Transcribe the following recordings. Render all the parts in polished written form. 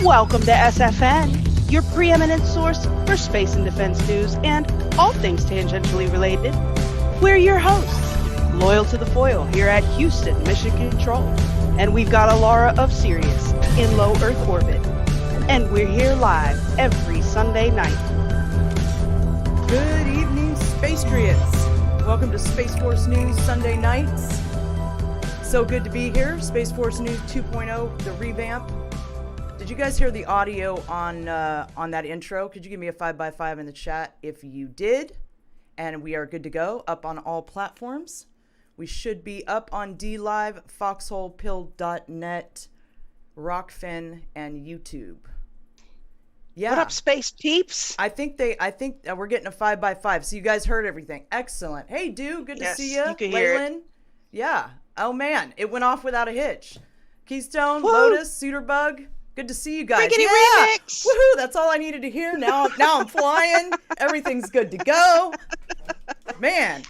Welcome to SFN, your preeminent source for space and defense news and all things tangentially related. We're your hosts, loyal to the foil here at Houston, Mission Control. And we've got Alara of Sirius in low Earth orbit. And we're here live every Sunday night. Good evening, Spacetrians. Welcome to Space Force News Sunday nights. So good to be here. Space Force News 2.0, the revamp. Did you guys hear the audio on that intro? Could you give me a 5x5 in the chat if you did? And we are good to go, up on all platforms. We should be up on DLive, foxholepill.net, Rockfin, and YouTube. Yeah. What up, space peeps? I think we're getting a 5x5. So you guys heard everything. Excellent. Hey, dude, good to see you. You can hear it. Yeah. Oh man, it went off without a hitch. Keystone, Woo! Lotus, Ceitarbug. Good to see you guys. Riggedy Yeah. remix. Woohoo! That's all I needed to hear. Now I'm flying. Everything's good to go. Man.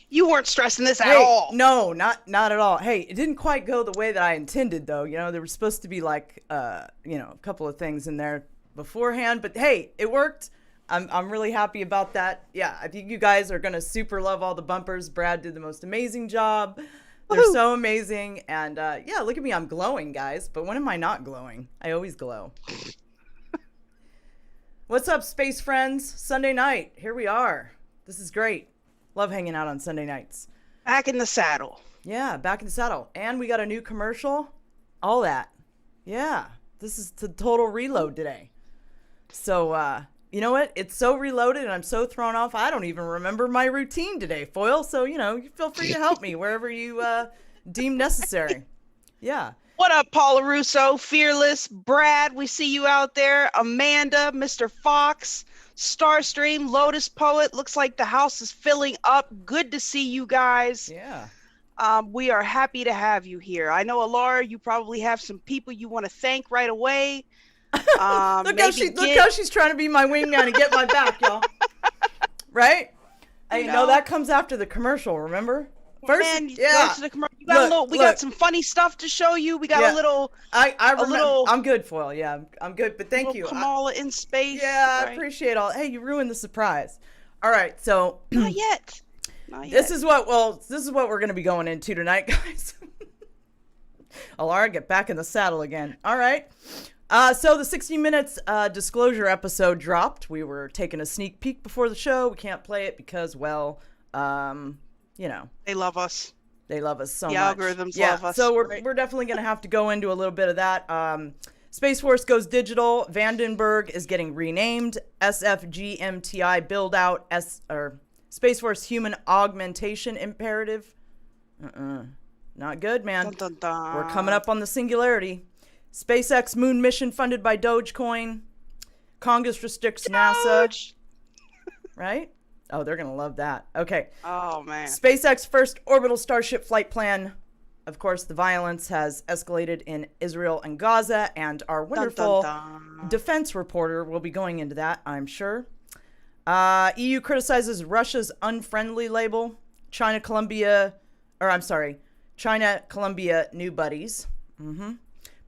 You weren't stressing this at Hey, all. no, not at all. Hey, it didn't quite go the way that I intended, though. You know, there was supposed to be like, a couple of things in there beforehand, but hey, it worked. I'm really happy about that. Yeah, I think you guys are gonna super love all the bumpers. Brad did the most amazing job. They're Woohoo. so amazing, and yeah, look at me, I'm glowing, guys. But when am I not glowing? I always glow. What's up, space friends? Sunday night, here we are. This is great. Love hanging out on Sunday nights. Back in the saddle. Yeah, back in the saddle. And we got a new commercial. All that. Yeah, this is the total reload today. So, you know what? It's so reloaded and I'm so thrown off, I don't even remember my routine today, Foil. So, you feel free to help me wherever you deem necessary. Yeah. What up, Paula Russo, Fearless, Brad, we see you out there, Amanda, Mr. Fox, Starstream, Lotus Poet, looks like the house is filling up. Good to see you guys. Yeah. We are happy to have you here. I know, Alara, you probably have some people you want to thank right away. Look how she's trying to be my wingman and get my back, y'all. Right? I know that comes after the commercial, remember? First, yeah. We got some funny stuff to show you. We got a little. I'm good, Foil. Yeah, I'm good. But thank you, Kamala in space. Yeah, right? I appreciate all. Hey, you ruined the surprise. All right, so not yet. This is what we're gonna be going into tonight, guys. Alara, get back in the saddle again. All right. So the 60 Minutes disclosure episode dropped. We were taking a sneak peek before the show. We can't play it because, well, they love us. They love us so much. The algorithms love us. So we're definitely going to have to go into a little bit of that. Space Force goes digital. Vandenberg is getting renamed. SFGMTI build out Space Force Human Augmentation Imperative. Not good, man. Dun, dun, dun. We're coming up on the singularity. SpaceX moon mission funded by Dogecoin. Congress restricts NASA. Right? Oh, they're going to love that. Okay. Oh, man. SpaceX first orbital Starship flight plan. Of course, the violence has escalated in Israel and Gaza, and our wonderful defense reporter will be going into that, I'm sure. EU criticizes Russia's unfriendly label. China, Colombia, new buddies.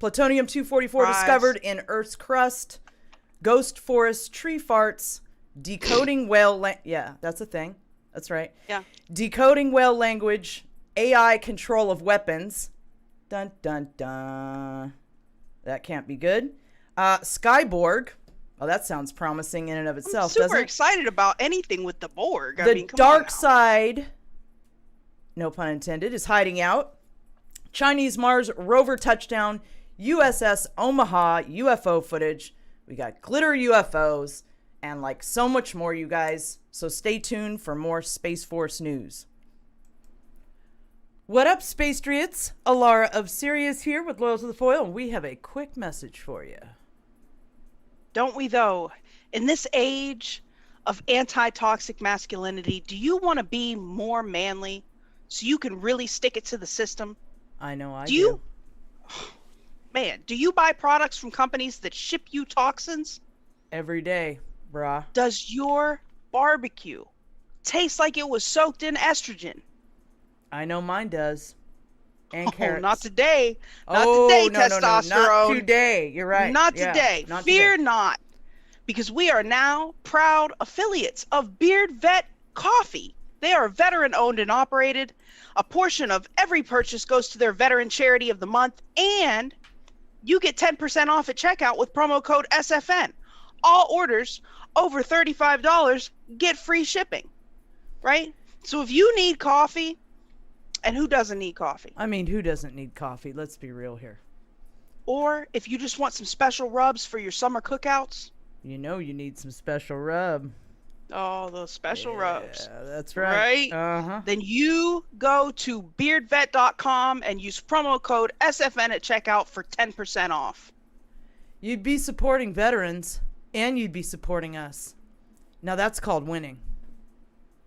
Plutonium 244 discovered in Earth's crust. Ghost forest tree farts. Decoding whale yeah, that's a thing. That's right. Yeah. Decoding whale language. AI control of weapons. Dun, dun, dun. That can't be good. Skyborg. Oh, that sounds promising in and of itself, doesn't it? I'm super excited about anything with the Borg. The Darkside, no pun intended, is hiding out. Chinese Mars Rover touchdown. USS Omaha UFO footage. We got glitter UFOs and like so much more, you guys. So stay tuned for more Space Force news. What up, Spacetrians? Alara of Sirius here with Loyal to the Foil, and we have a quick message for you. Don't we, though? In this age of anti-toxic masculinity, do you want to be more manly so you can really stick it to the system? I know I do. Man, do you buy products from companies that ship you toxins? Every day, brah. Does your barbecue taste like it was soaked in estrogen? I know mine does. And carrots. Not today. Not Oh, today, no, testosterone. not today. You're right. Not Yeah, today. not Fear today. not. Because we are now proud affiliates of BeardVet Coffee. They are veteran owned and operated. A portion of every purchase goes to their veteran charity of the month, and you get 10% off at checkout with promo code SFN. All orders over $35 get free shipping, right? So if you need coffee, and who doesn't need coffee? I mean, who doesn't need coffee? Let's be real here. Or if you just want some special rubs for your summer cookouts. You know you need some special rub. Oh, those special rubs. Yeah, that's right. Right? Uh-huh. Then you go to beardvet.com and use promo code SFN at checkout for 10% off. You'd be supporting veterans, and you'd be supporting us. Now that's called winning.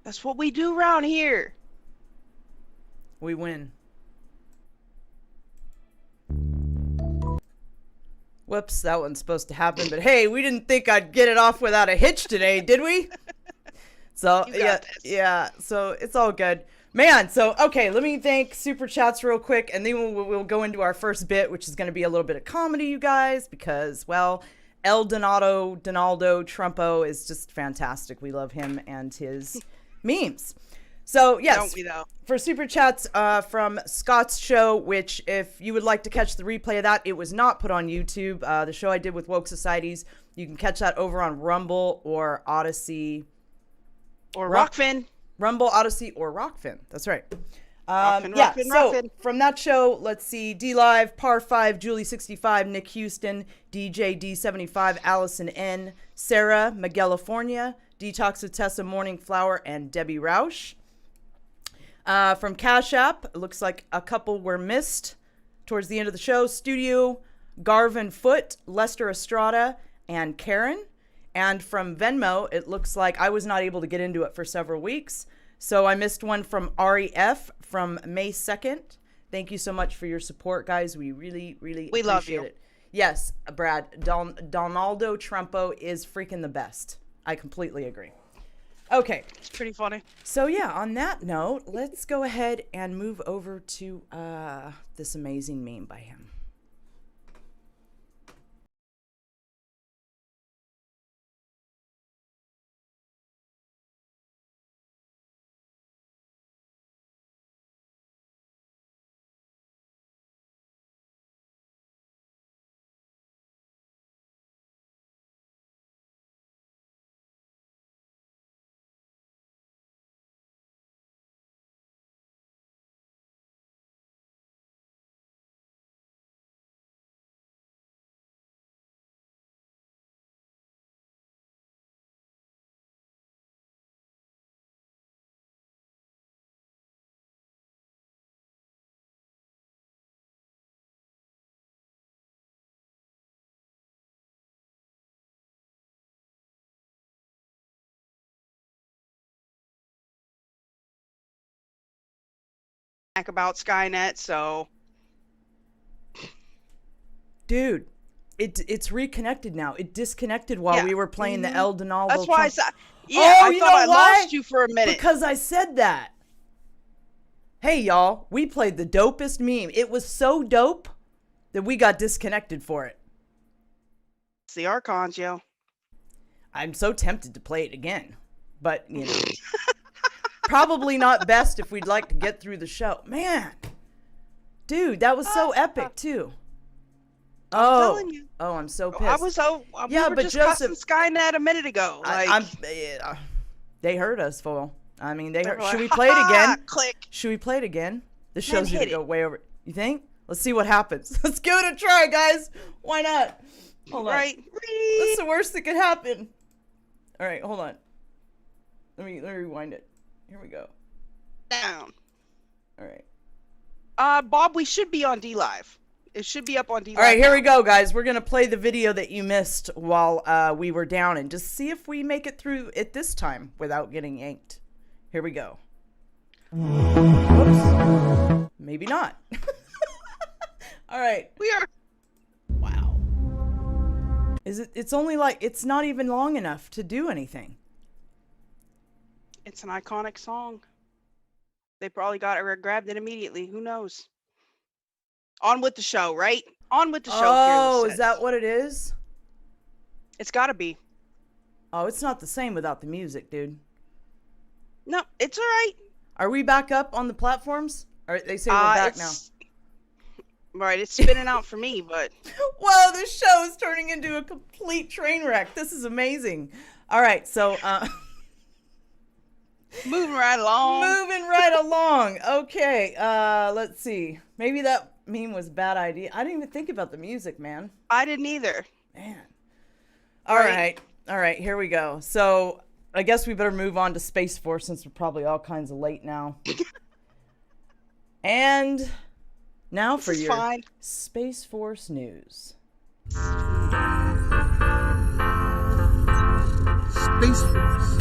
That's what we do around here. We win. Whoops, that wasn't supposed to happen, but hey, we didn't think I'd get it off without a hitch today, did we? So, You got this. yeah, so it's all good. Man, so, okay, let me thank Super Chats real quick, and then we'll go into our first bit, which is going to be a little bit of comedy, you guys, because, well, Donaldo Trumpo is just fantastic. We love him and his memes. So, yes, Don't we though? for Super Chats from Scott's show, which if you would like to catch the replay of that, it was not put on YouTube. The show I did with Woke Societies, you can catch that over on Rumble or Odyssey. Or Rockfin. Rumble, Odyssey, or Rockfin. That's right. Rockfin. So from that show, let's see, D Live, Par 5, Julie 65, Nick Houston, DJ D75, Allison N, Sarah, Miguelifornia, Detox with Tessa, Morning Flower, and Debbie Roush. From Cash App, it looks like a couple were missed towards the end of the show. Studio, Garvin Foot, Lester Estrada, and Karen. And from Venmo, it looks like I was not able to get into it for several weeks. So I missed one from REF from May 2nd. Thank you so much for your support, guys. We really, really appreciate love you. it. Yes, Brad, Donaldo Trumpo is freaking the best. I completely agree. Okay. It's pretty funny. So yeah, on that note, let's go ahead and move over to this amazing meme by him. About Skynet, so Dude, it's reconnected now. It disconnected while we were playing the El Donaldo. that's why I said, I thought I lost you for a minute. Because I said that. Hey, y'all, we played the dopest meme. It was so dope that we got disconnected for it. It's the Archons, yo. I'm so tempted to play it again, but, you know, probably not best if we'd like to get through the show. Man, dude, that was so epic, too. I'm telling you. Oh, I'm so pissed. We were just cussing Skynet a minute ago. Like, they heard us, fool. I mean, they heard. like, Should we play it again? Click. Should we play it again? This show's hit gonna go it. way over. You think? Let's see what happens. Let's give it a try, guys. Why not? Hold on. Right. What's the worst that could happen? All right, hold on. Let me rewind it. Here we go. Down. All right. Bob, we should be on D Live. It should be up on D Live. All right, here we go, guys. We're gonna play the video that you missed while we were down, and just see if we make it through it this time without getting yanked. Here we go. Whoops. Maybe not. All right. We are. Wow. It's only like, it's not even long enough to do anything. It's an iconic song. They probably got it or grabbed it immediately. Who knows? On with the show, right? On with the show. Oh, Fearless is that says. what it is? It's got to be. Oh, it's not the same without the music, dude. No, it's all right. Are we back up on the platforms? Or they say we're back now. Right, it's spinning out for me, but Whoa, this show is turning into a complete train wreck. This is amazing. All right, so moving right along. Moving right along. Okay, let's see. Maybe that meme was a bad idea. I didn't even think about the music, man. I didn't either. Man. All right. All right, here we go. So I guess we better move on to Space Force since we're probably all kinds of late now. And now for your Space Force news. Space Force.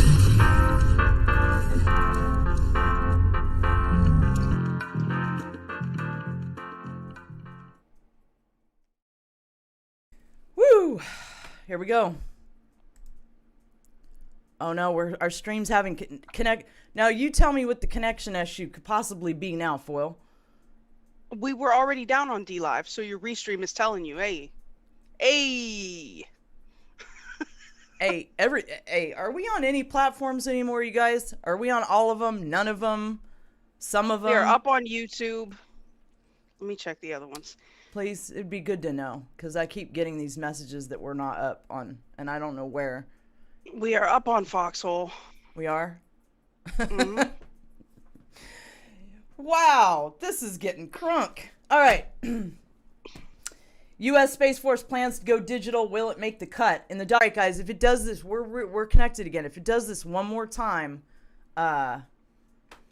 Woo! Here we go. Oh no, our stream's having connect. Now you tell me what the connection issue could possibly be now, Foil. We were already down on DLive, so your restream is telling you, hey. Hey, are we on any platforms anymore, you guys? Are we on all of them? None of them? Some of them? They're up on YouTube. Let me check the other ones. Please, it'd be good to know, because I keep getting these messages that we're not up on, and I don't know where. We are up on Foxhole. We are? Mm-hmm. Wow, this is getting crunk. All right. U.S. Space Force plans to go digital. Will it make the cut? In the dark, guys, if it does this, we're connected again. If it does this one more time, I'm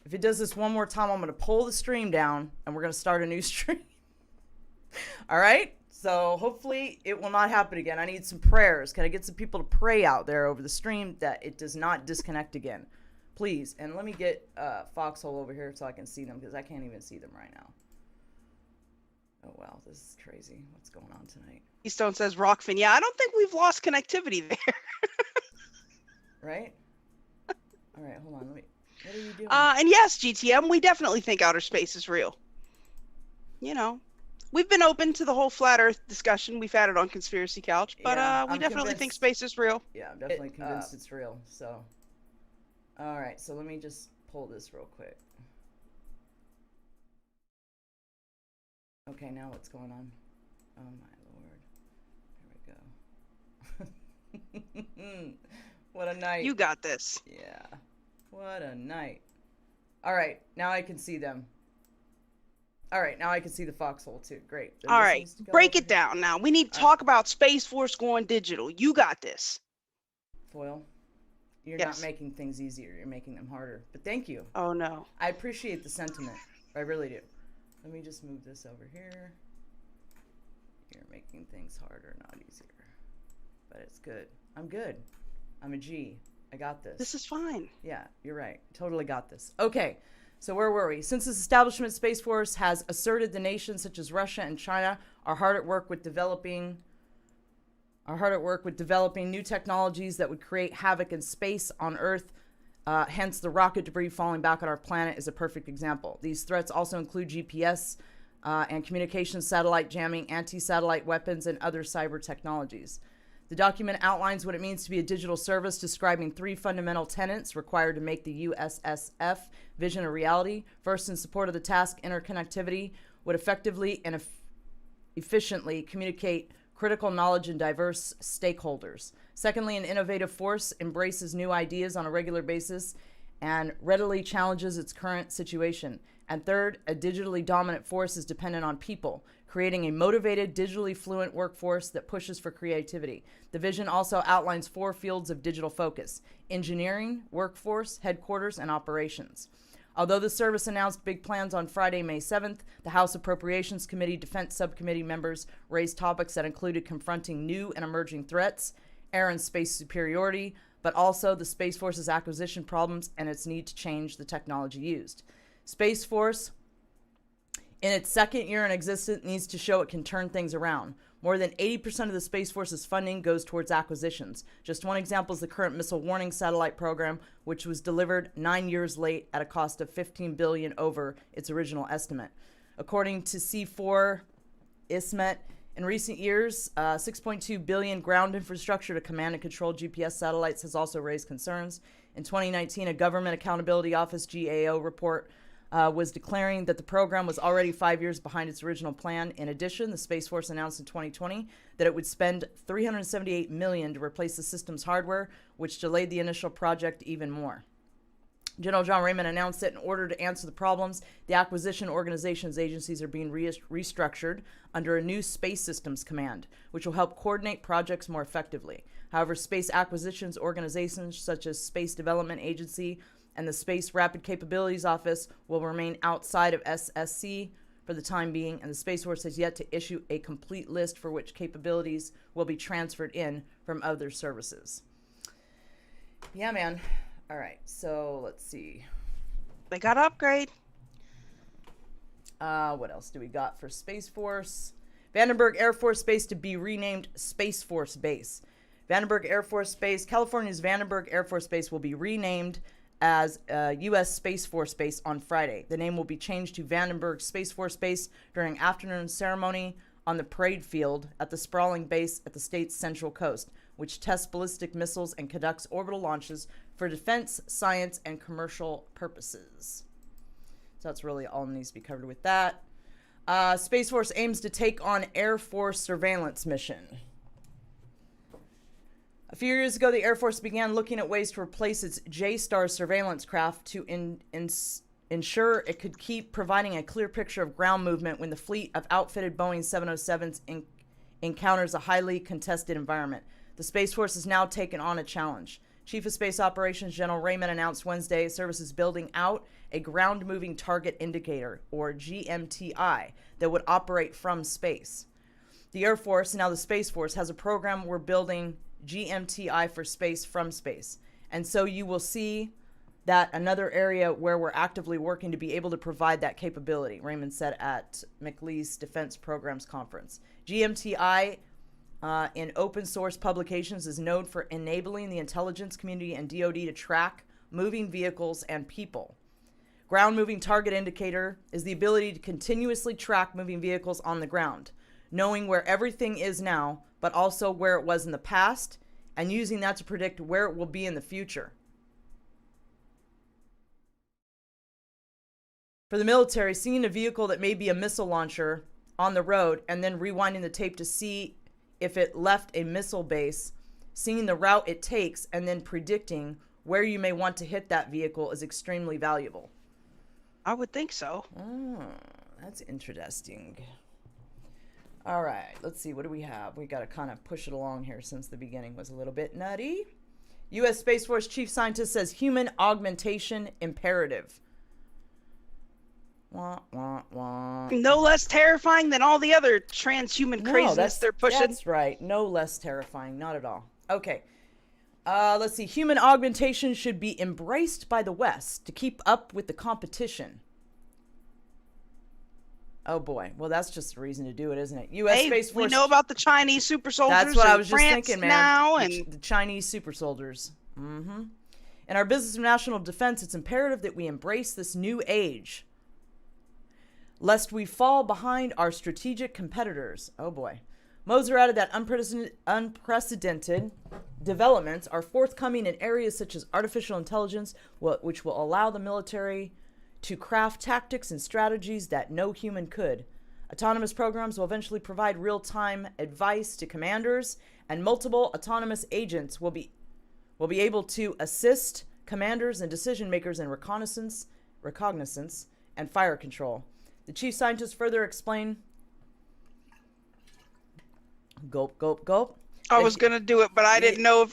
going to pull the stream down, and we're going to start a new stream. All right? So hopefully it will not happen again. I need some prayers. Can I get some people to pray out there over the stream that it does not disconnect again? Please. And let me get Foxhole over here so I can see them, because I can't even see them right now. Oh, wow. This is crazy. What's going on tonight? Keystone says Rockfin. Yeah, I don't think we've lost connectivity there. Right? All right, hold on. What are you doing? And yes, GTM, we definitely think outer space is real. You know, we've been open to the whole flat Earth discussion. We've had it on Conspiracy Couch, but we definitely think space is real. Yeah, I'm definitely convinced it's real. So, all right. So let me just pull this real quick. Okay, now what's going on? Oh my lord. Here we go. What a night. You got this. Yeah. What a night. All right, now I can see them. All right, now I can see the Foxhole too. Great. All right, break it down now. We need to talk about Space Force going digital. You got this. Foil, you're not making things easier. You're making them harder. But thank you. Oh, no. I appreciate the sentiment. I really do. Let me just move this over here. You're making things harder, not easier. But it's good. I'm good. I'm a G. I got this. This is fine. Yeah, you're right. Totally got this. Okay, so where were we? Since its establishment, Space Force has asserted the nations such as Russia and China are hard at work with developing new technologies that would create havoc in space on Earth. Hence, the rocket debris falling back on our planet is a perfect example. These threats also include GPS and communications satellite jamming, anti-satellite weapons, and other cyber technologies. The document outlines what it means to be a digital service, describing 3 fundamental tenets required to make the USSF vision a reality. First, in support of the task, interconnectivity would effectively and efficiently communicate critical knowledge and diverse stakeholders. Secondly, an innovative force embraces new ideas on a regular basis and readily challenges its current situation. And third, a digitally dominant force is dependent on people, creating a motivated, digitally fluent workforce that pushes for creativity. The vision also outlines 4 fields of digital focus: engineering, workforce, headquarters, and operations. Although the service announced big plans on Friday, May 7th, the House Appropriations Committee Defense Subcommittee members raised topics that included confronting new and emerging threats, air and space superiority, but also the Space Force's acquisition problems and its need to change the technology used. Space Force, in its second year in existence, needs to show it can turn things around. More than 80% of the Space Force's funding goes towards acquisitions. Just one example is the current missile warning satellite program, which was delivered 9 years late at a cost of $15 billion over its original estimate. According to C4 ISMET. In recent years, $6.2 billion ground infrastructure to command and control GPS satellites has also raised concerns. In 2019, a Government Accountability Office GAO report was declaring that the program was already 5 years behind its original plan. In addition, the Space Force announced in 2020 that it would spend $378 million to replace the system's hardware, which delayed the initial project even more. General John Raymond announced that in order to answer the problems, the acquisition organizations agencies are being restructured under a new Space Systems Command, which will help coordinate projects more effectively. However, space acquisitions organizations such as Space Development Agency and the Space Rapid Capabilities Office will remain outside of SSC for the time being, and the Space Force has yet to issue a complete list for which capabilities will be transferred in from other services. Yeah, man. All right, so let's see. They got to upgrade. What else do we got for Space Force? Vandenberg Air Force Base to be renamed Space Force Base. Vandenberg Air Force Base, California's Vandenberg Air Force Base will be renamed as U.S. Space Force Base on Friday. The name will be changed to Vandenberg Space Force Base during afternoon ceremony on the parade field at the sprawling base at the state's central coast, which tests ballistic missiles and conducts orbital launches for defense, science, and commercial purposes. So that's really all that needs to be covered with that. Space Force aims to take on Air Force surveillance mission. A few years ago, the Air Force began looking at ways to replace its J-STAR surveillance craft to ensure it could keep providing a clear picture of ground movement when the fleet of outfitted Boeing 707s encounters a highly contested environment. The Space Force has now taken on a challenge. Chief of Space Operations General Raymond announced Wednesday service is building out a ground moving target indicator, or GMTI, that would operate from space. The Air Force, and now the Space Force, has a program we're building GMTI for space from space. And so you will see that another area where we're actively working to be able to provide that capability, Raymond said at McLeese Defense Programs Conference. GMTI in open source publications is known for enabling the intelligence community and DoD to track moving vehicles and people. Ground moving target indicator is the ability to continuously track moving vehicles on the ground, knowing where everything is now, but also where it was in the past, and using that to predict where it will be in the future. For the military, seeing a vehicle that may be a missile launcher on the road and then rewinding the tape to see if it left a missile base, seeing the route it takes, and then predicting where you may want to hit that vehicle is extremely valuable. I would think so. Oh, that's interesting. All right, let's see. What do we have? We got to kind of push it along here since the beginning was a little bit nutty. U.S. Space Force Chief Scientist says human augmentation imperative. Wah, wah, wah. No less terrifying than all the other transhuman craziness they're pushing. That's right. No less terrifying. Not at all. Okay. Let's see. Human augmentation should be embraced by the West to keep up with the competition. Oh, boy. Well, that's just a reason to do it, isn't it? U.S. Space Force. We know about the Chinese super soldiers. That's what I was just France thinking, man. Now, the Chinese super soldiers. Mm-hmm. In our business of national defense, it's imperative that we embrace this new age, lest we fall behind our strategic competitors. Oh, boy. Moser added that unprecedented developments are forthcoming in areas such as artificial intelligence, which will allow the military to craft tactics and strategies that no human could. Autonomous programs will eventually provide real-time advice to commanders, and multiple autonomous agents will be able to assist commanders and decision makers in reconnaissance, and fire control. The chief scientist further explained, gulp, gulp, gulp. I was going to do it, but I didn't know if...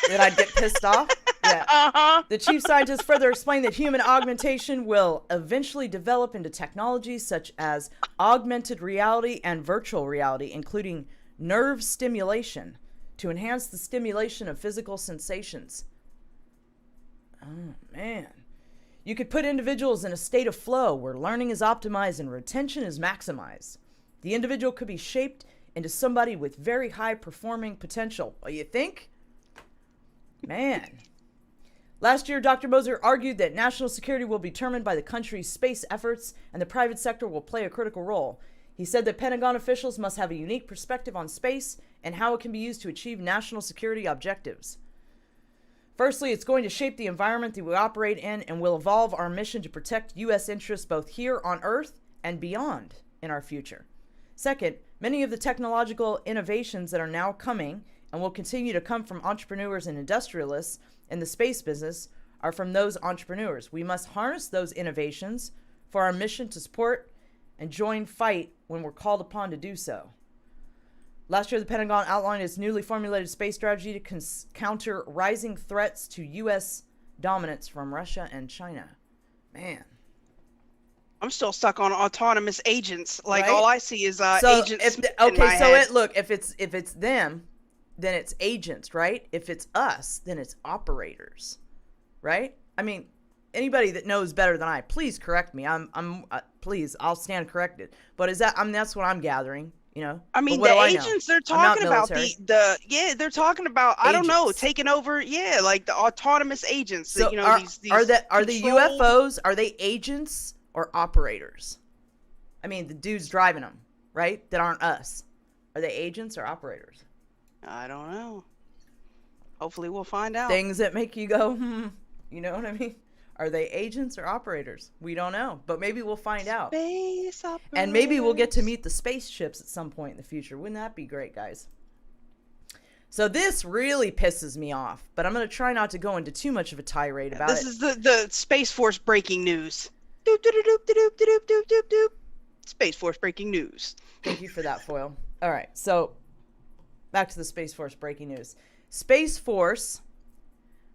that I'd get pissed off. Yeah. Uh-huh. The chief scientist further explained that human augmentation will eventually develop into technologies such as augmented reality and virtual reality, including nerve stimulation, to enhance the stimulation of physical sensations. Oh, man. You could put individuals in a state of flow where learning is optimized and retention is maximized. The individual could be shaped into somebody with very high performing potential. What do you think? Man. Last year, Dr. Moser argued that national security will be determined by the country's space efforts and the private sector will play a critical role. He said that Pentagon officials must have a unique perspective on space and how it can be used to achieve national security objectives. Firstly, it's going to shape the environment that we operate in and will evolve our mission to protect U.S. interests both here on Earth and beyond in our future. Second, many of the technological innovations that are now coming and will continue to come from entrepreneurs and industrialists in the space business are from those entrepreneurs. We must harness those innovations for our mission to support and join fight when we're called upon to do so. Last year, the Pentagon outlined its newly formulated space strategy to counter rising threats to U.S. dominance from Russia and China. Man. I'm still stuck on autonomous agents. Like, Right? all I see is So agents. if it's them, then it's agents, right? If it's us, then it's operators, right? I mean, anybody that knows better than I, please correct me. Please, I'll stand corrected. But that's what I'm gathering. You know, I mean, but the what do I know? agents they're I'm not talking about military. they're talking about I don't know, Agents. taking over, like the autonomous agents. So You know, are these the controlled- UFOs, are they agents or operators? I mean, the dudes driving them, right? That aren't us. Are they agents or operators? I don't know. Hopefully, we'll find out. Things that make you go, you know what I mean? Are they agents or operators? We don't know, but maybe we'll find out. Space And maybe we'll get to operators. meet the spaceships at some point in the future. Wouldn't that be great, guys? So this really pisses me off, but I'm going to try not to go into too much of a tirade about This it. is the Space Force breaking news. Doop doop doop doop doop doop doop doop doop. Space Force breaking news. Thank you for that, Foil. All right, so back to the Space Force breaking news. Space Force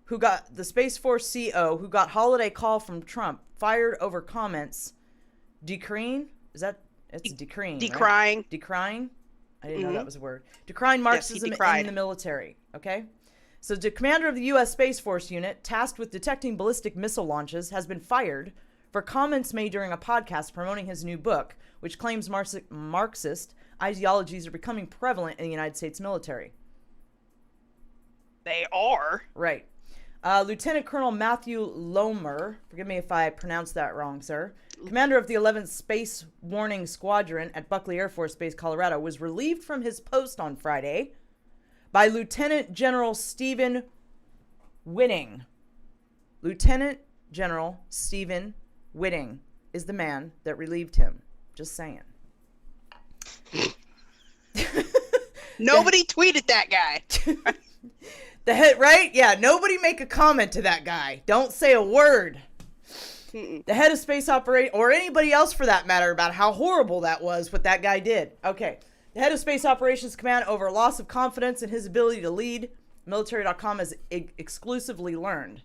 CO who got holiday call from Trump fired over comments decrying. It's decrying. Right? Decrying. Decrying. I didn't know that was a word. Decrying Marxism in the military. Okay. So the commander of the U.S. Space Force unit tasked with detecting ballistic missile launches has been fired for comments made during a podcast promoting his new book, which claims Marxist ideologies are becoming prevalent in the United States military. They are. Right. Lieutenant Colonel Matthew Lomer, forgive me if I pronounced that wrong, sir, commander of the 11th Space Warning Squadron at Buckley Air Force Base, Colorado, was relieved from his post on Friday by Lieutenant General Stephen Whitting. Lieutenant General Stephen Whitting is the man that relieved him. Just saying. Nobody tweeted that guy. The head, right? Yeah, nobody make a comment to that guy. Don't say a word. The head of space operation, or anybody else for that matter, about how horrible that was, what that guy did. Okay. The head of Space Operations Command over loss of confidence in his ability to lead, military.com has exclusively learned.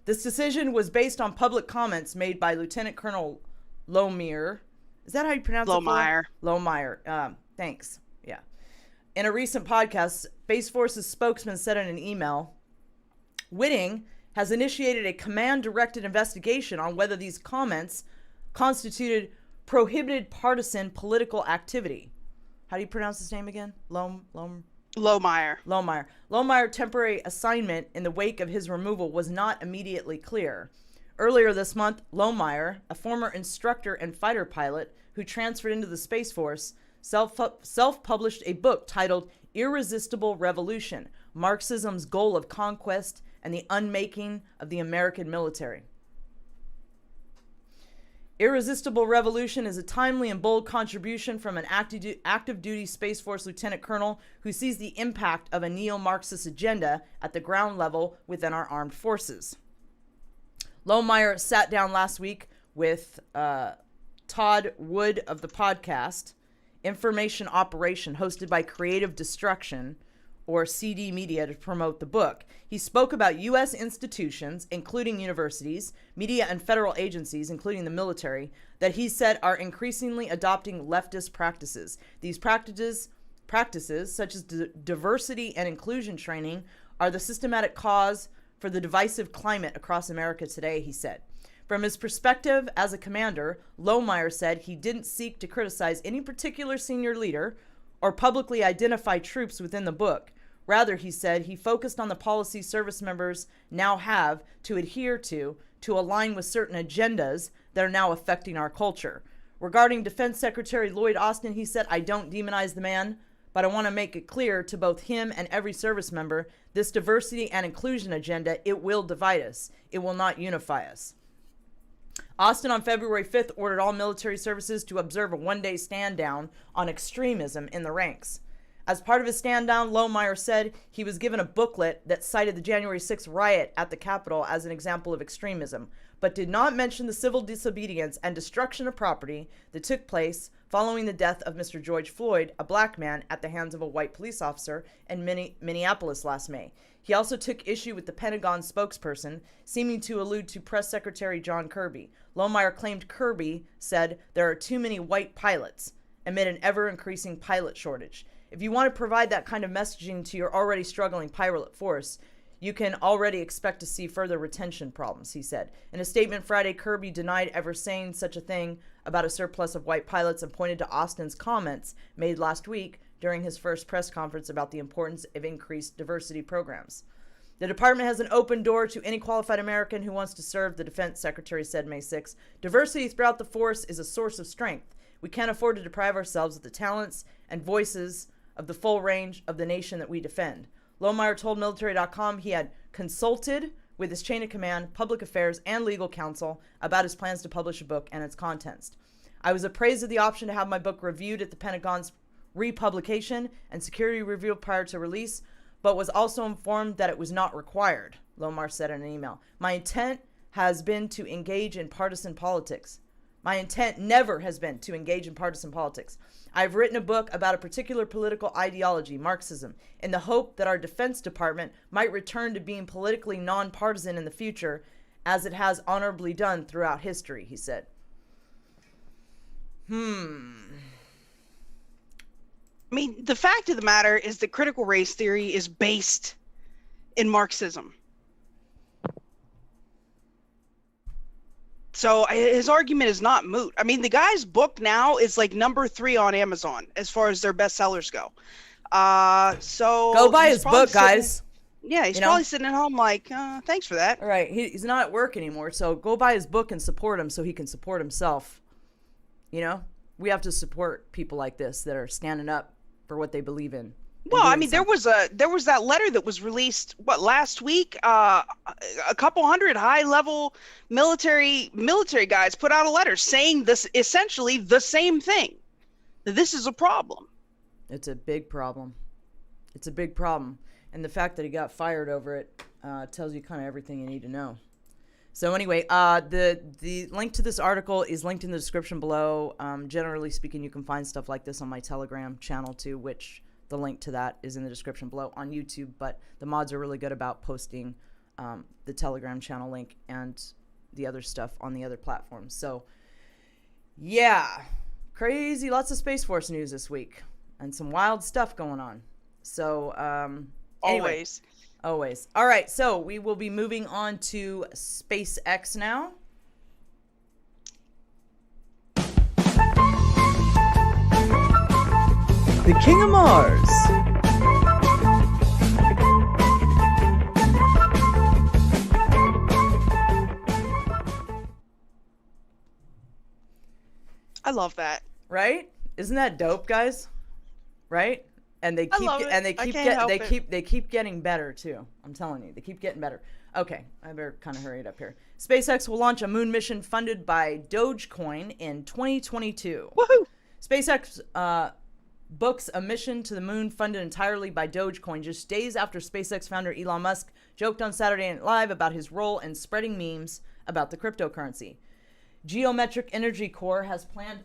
This decision was based on public comments made by Lieutenant Colonel Lomer. Is that how you pronounce it? Lomeyer. Thanks. Yeah. In a recent podcast, Space Force's spokesman said in an email, Whitting has initiated a command-directed investigation on whether these comments constituted prohibited partisan political activity. How do you pronounce his name again? Lohmeyer. Lohmeyer temporary assignment in the wake of his removal was not immediately clear. Earlier this month, Lohmeyer, a former instructor and fighter pilot who transferred into the Space Force, self-published a book titled Irresistible Revolution, Marxism's Goal of Conquest and the Unmaking of the American Military. Irresistible Revolution is a timely and bold contribution from an active-duty Space Force lieutenant colonel who sees the impact of a neo-Marxist agenda at the ground level within our armed forces. Lohmeyer sat down last week with Todd Wood of the podcast Information Operation, hosted by Creative Destruction, or CD Media, to promote the book. He spoke about U.S. institutions, including universities, media, and federal agencies, including the military, that he said are increasingly adopting leftist practices. These practices such as diversity and inclusion training, are the systematic cause for the divisive climate across America today, he said. From his perspective as a commander, Lohmeyer said he didn't seek to criticize any particular senior leader or publicly identify troops within the book. Rather, he said, he focused on the policy service members now have to adhere to align with certain agendas that are now affecting our culture. Regarding Defense Secretary Lloyd Austin, he said, "I don't demonize the man, but I want to make it clear to both him and every service member, this diversity and inclusion agenda, it will divide us. It will not unify us." Austin on February 5th ordered all military services to observe a one-day stand down on extremism in the ranks. As part of his stand down, Lohmeyer said he was given a booklet that cited the January 6th riot at the Capitol as an example of extremism, but did not mention the civil disobedience and destruction of property that took place following the death of Mr. George Floyd, a black man, at the hands of a white police officer in Minneapolis last May. He also took issue with the Pentagon spokesperson, seeming to allude to Press Secretary John Kirby. Lohmeyer claimed Kirby said there are too many white pilots amid an ever-increasing pilot shortage. If you want to provide that kind of messaging to your already struggling pilot force, you can already expect to see further retention problems, he said. In a statement Friday, Kirby denied ever saying such a thing about a surplus of white pilots and pointed to Austin's comments made last week during his first press conference about the importance of increased diversity programs. The department has an open door to any qualified American who wants to serve, the defense secretary said May 6. Diversity throughout the force is a source of strength. We can't afford to deprive ourselves of the talents and voices of the full range of the nation that we defend. Lohmeyer told military.com he had consulted with his chain of command, public affairs, and legal counsel about his plans to publish a book and its contents. "I was appraised of the option to have my book reviewed at the Pentagon's republication and security review prior to release, but was also informed that it was not required," Lohmeyer said in an email. "My intent has been to engage in partisan politics. My intent never has been to engage in partisan politics. I've written a book about a particular political ideology, Marxism, in the hope that our Defense Department might return to being politically nonpartisan in the future, as it has honorably done throughout history," he said. I mean, the fact of the matter is that critical race theory is based in Marxism. So his argument is not moot. I mean, the guy's book now is like number 3 on Amazon as far as their bestsellers go. So go buy his book, guys. Yeah, he's probably sitting at home like, thanks for that. All right, he's not at work anymore, so go buy his book and support him so he can support himself. You know, we have to support people like this that are standing up for what they believe in. Well, I mean, there was that letter that was released last week. A couple hundred high-level military guys put out a letter saying this essentially the same thing. This is a problem. It's a big problem. It's a big problem, and the fact that he got fired over it tells you kind of everything you need to know. So anyway, the link to this article is linked in the description below. Generally speaking, you can find stuff like this on my Telegram channel too, which the link to that is in the description below on YouTube, but the mods are really good about posting the Telegram channel link and the other stuff on the other platforms. So, yeah, crazy, lots of Space Force news this week and some wild stuff going on. So, anyway, always. All right, so we will be moving on to SpaceX now. The King of Mars. I love that. Right? Isn't that dope, guys? Right? And they keep they keep getting better too. I'm telling you, they keep getting better. Okay, I better kind of hurry it up here. SpaceX will launch a moon mission funded by Dogecoin in 2022. Woohoo! SpaceX books a mission to the moon funded entirely by Dogecoin just days after SpaceX founder Elon Musk joked on Saturday Night Live about his role in spreading memes about the cryptocurrency. Geometric Energy Corps has planned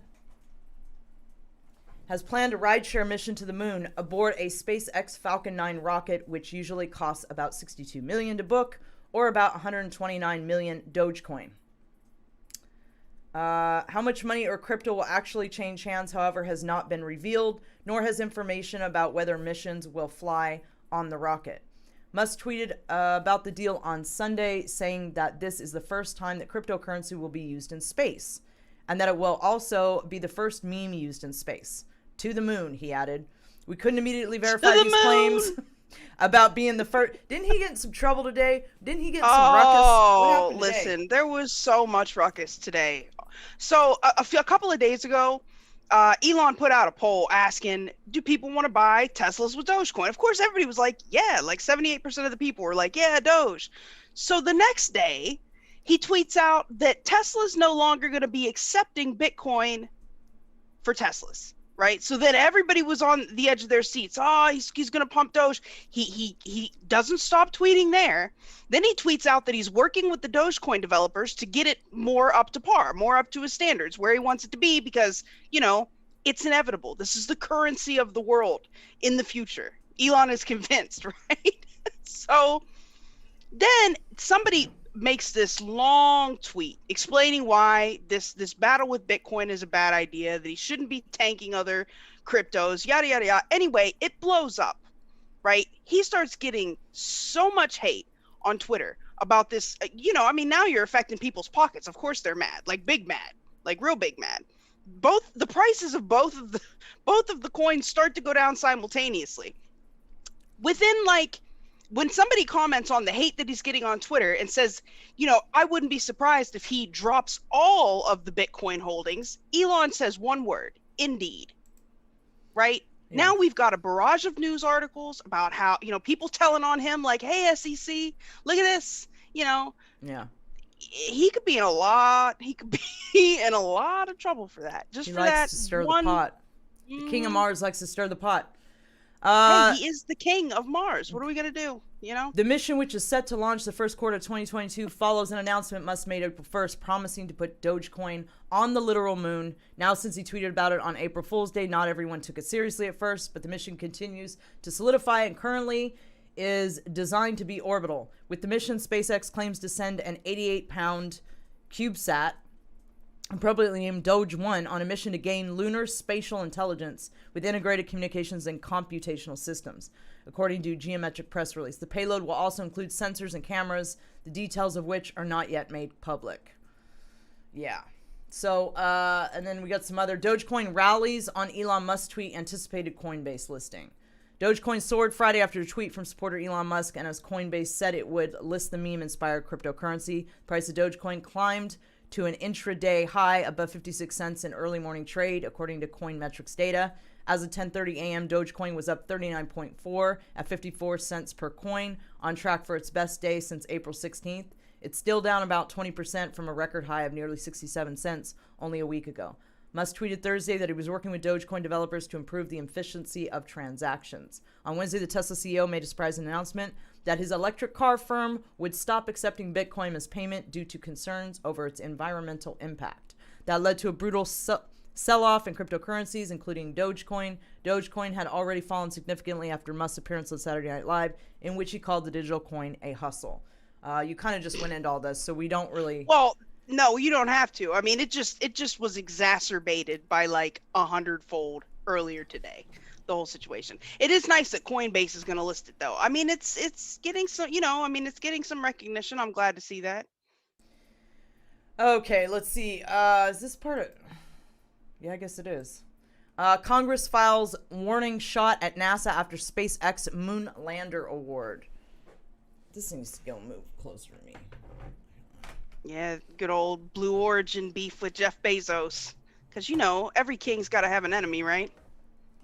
a rideshare mission to the moon aboard a SpaceX Falcon 9 rocket, which usually costs about $62 million to book, or about 129 million Dogecoin. How much money or crypto will actually change hands, however, has not been revealed, nor has information about whether missions will fly on the rocket. Musk tweeted about the deal on Sunday, saying that this is the first time that cryptocurrency will be used in space, and that it will also be the first meme used in space. To the moon, he added. We couldn't immediately verify these claims about being the first. Didn't he get in some trouble today? Didn't he get some ruckus? What happened today? Listen, there was so much ruckus today. So a couple of days ago, Elon put out a poll asking, do people want to buy Teslas with Dogecoin? Of course, everybody was like, yeah, like 78% of the people were like, yeah, Doge. So the next day, he tweets out that Tesla's no longer going to be accepting Bitcoin for Teslas, right? So then everybody was on the edge of their seats. Oh, he's going to pump Doge. He doesn't stop tweeting there. Then he tweets out that he's working with the Dogecoin developers to get it more up to par, more up to his standards, where he wants it to be, because, you know, it's inevitable. This is the currency of the world in the future. Elon is convinced, right? So then somebody makes this long tweet explaining why this battle with Bitcoin is a bad idea, that he shouldn't be tanking other cryptos, yada, yada, yada. Anyway, it blows up, right? He starts getting so much hate on Twitter about this. You know, I mean, now you're affecting people's pockets. Of course they're mad, like big mad, like real big mad. Both the prices of both of the coins start to go down simultaneously. Within, like, when somebody comments on the hate that he's getting on Twitter and says, you know, I wouldn't be surprised if he drops all of the Bitcoin holdings, Elon says one word: indeed. Right? Yeah. Now we've got a barrage of news articles about how, you know, people telling on him like, hey, SEC, look at this, you know. Yeah. He could be in a lot of trouble for that. Just he for likes that to stir one... the pot. The King of Mars likes to stir the pot. Hey, he is the king of Mars. What are we going to do? You know? The mission, which is set to launch the first quarter of 2022, follows an announcement Musk made April 1st, promising to put Dogecoin on the literal moon. Now, since he tweeted about it on April Fool's Day, not everyone took it seriously at first, but the mission continues to solidify and currently is designed to be orbital. With the mission, SpaceX claims to send an 88-pound CubeSat, appropriately named Doge 1, on a mission to gain lunar spatial intelligence with integrated communications and computational systems, according to Geometric press release. The payload will also include sensors and cameras, the details of which are not yet made public. Yeah. So, and then we got some other Dogecoin rallies on Elon Musk's tweet, anticipated Coinbase listing. Dogecoin soared Friday after a tweet from supporter Elon Musk, and as Coinbase said it would list the meme-inspired cryptocurrency, the price of Dogecoin climbed to an intraday high above 56 cents in early morning trade, according to Coinmetrics data. As of 10:30 a.m., Dogecoin was up 39.4 at 54 cents per coin, on track for its best day since April 16th. It's still down about 20% from a record high of nearly 67 cents only a week ago. Musk tweeted Thursday that he was working with Dogecoin developers to improve the efficiency of transactions. On Wednesday, the Tesla CEO made a surprising announcement that his electric car firm would stop accepting Bitcoin as payment due to concerns over its environmental impact. That led to a brutal sell-off in cryptocurrencies, including Dogecoin. Dogecoin had already fallen significantly after Musk's appearance on Saturday Night Live, in which he called the digital coin a hustle. You kind of just went into all this, so we don't really... Well, no, you don't have to. I mean, it just was exacerbated by like 100-fold earlier today, the whole situation. It is nice that Coinbase is going to list it, though. I mean, it's getting some, you know, I mean, it's getting some recognition. I'm glad to see that. Okay, let's see. Is this part of... Yeah, I guess it is. Congress files warning shot at NASA after SpaceX moon lander award. This needs to go move closer to me. Yeah, good old Blue Origin beef with Jeff Bezos. Because, you know, every king's got to have an enemy, right?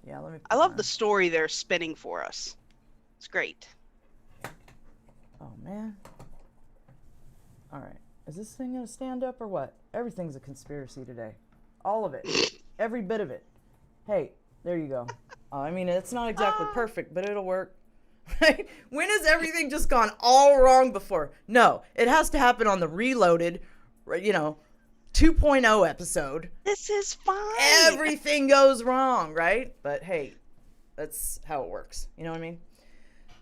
Yeah, let me... I love the story they're spinning for us. It's great. Oh, man. All right. Is this thing going to stand up or what? Everything's a conspiracy today. All of it. Every bit of it. Hey, there you go. I mean, it's not exactly perfect, but it'll work. Right? When has everything just gone all wrong before? No, it has to happen on the Reloaded, you know, 2.0 episode. This is fine. Everything goes wrong, right? But hey, that's how it works. You know what I mean?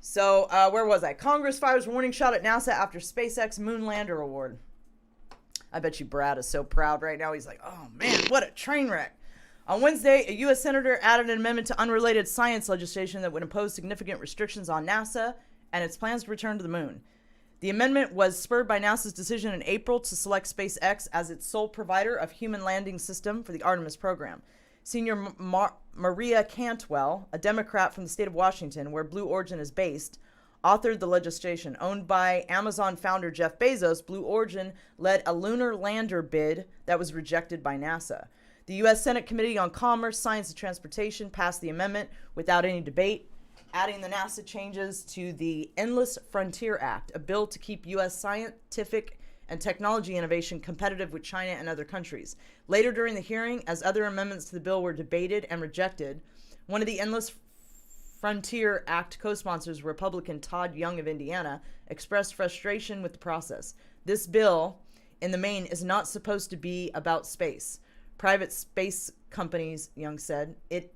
So, where was I? Congress fires warning shot at NASA after SpaceX moon lander award. I bet you Brad is so proud right now. He's like, oh man, what a train wreck. On Wednesday, a U.S. senator added an amendment to unrelated science legislation that would impose significant restrictions on NASA and its plans to return to the moon. The amendment was spurred by NASA's decision in April to select SpaceX as its sole provider of human landing system for the Artemis program. Senior Maria Cantwell, a Democrat from the state of Washington, where Blue Origin is based, authored the legislation. Owned by Amazon founder Jeff Bezos, Blue Origin led a lunar lander bid that was rejected by NASA. The U.S. Senate Committee on Commerce, Science, and Transportation passed the amendment without any debate, adding the NASA changes to the Endless Frontier Act, a bill to keep U.S. scientific and technology innovation competitive with China and other countries. Later during the hearing, as other amendments to the bill were debated and rejected, one of the Endless Frontier Act co-sponsors, Republican Todd Young of Indiana, expressed frustration with the process. This bill, in the main, is not supposed to be about space. Private space companies, Young said, it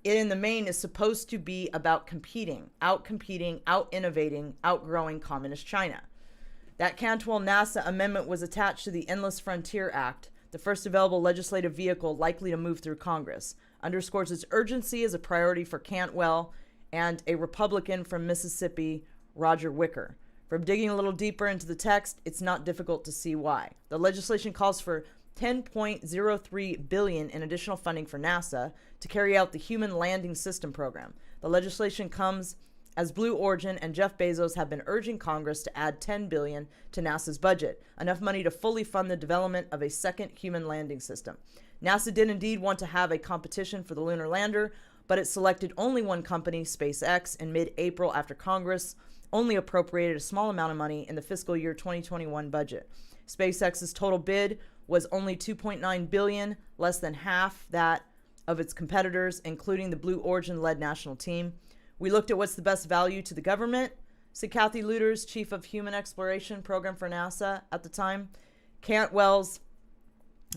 in the main is supposed to be about competing, out-innovating, outgrowing communist China. That Cantwell-NASA amendment was attached to the Endless Frontier Act, the first available legislative vehicle likely to move through Congress, underscores its urgency as a priority for Cantwell and a Republican from Mississippi, Roger Wicker. From digging a little deeper into the text, it's not difficult to see why. The legislation calls for $10.03 billion in additional funding for NASA to carry out the Human Landing System program. The legislation comes as Blue Origin and Jeff Bezos have been urging Congress to add $10 billion to NASA's budget, enough money to fully fund the development of a second human landing system. NASA did indeed want to have a competition for the lunar lander, but it selected only one company, SpaceX, in mid-April after Congress only appropriated a small amount of money in the fiscal year 2021 budget. SpaceX's total bid was only $2.9 billion, less than half that of its competitors, including the Blue Origin-led national team. We looked at what's the best value to the government, said Kathy Luters, chief of human exploration program for NASA at the time. Cantwell's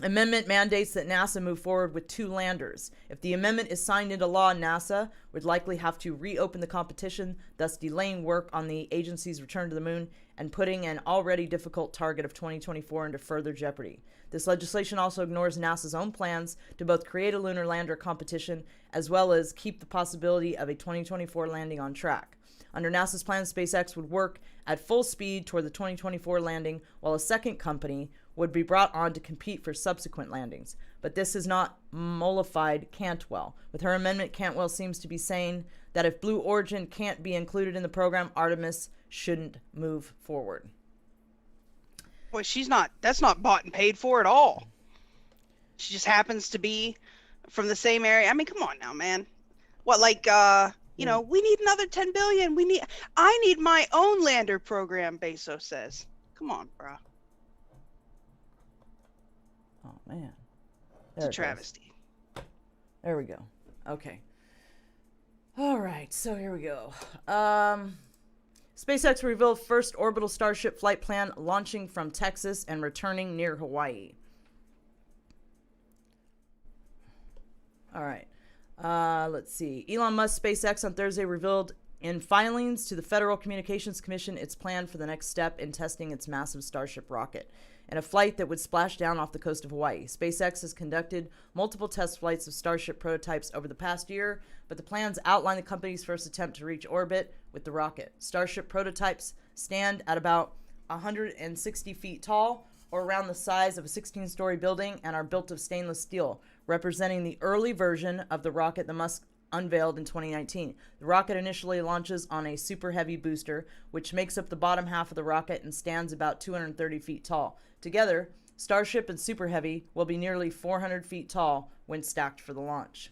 amendment mandates that NASA move forward with 2 landers. If the amendment is signed into law, NASA would likely have to reopen the competition, thus delaying work on the agency's return to the moon and putting an already difficult target of 2024 into further jeopardy. This legislation also ignores NASA's own plans to both create a lunar lander competition as well as keep the possibility of a 2024 landing on track. Under NASA's plans, SpaceX would work at full speed toward the 2024 landing, while a second company would be brought on to compete for subsequent landings. But this has not mollified Cantwell. With her amendment, Cantwell seems to be saying that if Blue Origin can't be included in the program, Artemis shouldn't move forward. Boy, that's not bought and paid for at all. She just happens to be from the same area. I mean, come on now, man. What, like, we need another 10 billion. I need my own lander program, Bezos says. Come on, bro. Oh, man. It's a travesty. There we go. Okay. All right, so here we go. SpaceX revealed first orbital Starship flight plan launching from Texas and returning near Hawaii. All right. Let's see. Elon Musk SpaceX on Thursday revealed in filings to the Federal Communications Commission its plan for the next step in testing its massive Starship rocket in a flight that would splash down off the coast of Hawaii. SpaceX has conducted multiple test flights of Starship prototypes over the past year, but the plans outline the company's first attempt to reach orbit with the rocket. Starship prototypes stand at about 160 feet tall, or around the size of a 16-story building, and are built of stainless steel, representing the early version of the rocket that Musk unveiled in 2019. The rocket initially launches on a Super Heavy booster, which makes up the bottom half of the rocket and stands about 230 feet tall. Together, Starship and Super Heavy will be nearly 400 feet tall when stacked for the launch.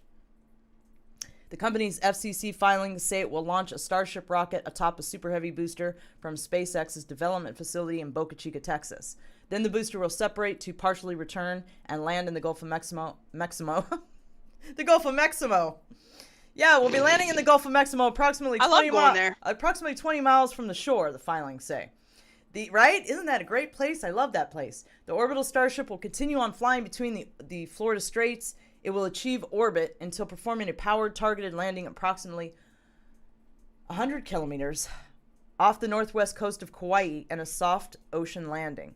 The company's FCC filings say it will launch a Starship rocket atop a Super Heavy booster from SpaceX's development facility in Boca Chica, Texas. Then the booster will separate to partially return and land in the Gulf of Mexico. The Gulf of Mexico. Yeah, we'll be landing in the Gulf of Mexico approximately 20 miles from the shore, the filings say. Right? Isn't that a great place? I love that place. The orbital Starship will continue on flying between the Florida Straits. It will achieve orbit until performing a powered targeted landing approximately 100 kilometers off the northwest coast of Kauai and a soft ocean landing.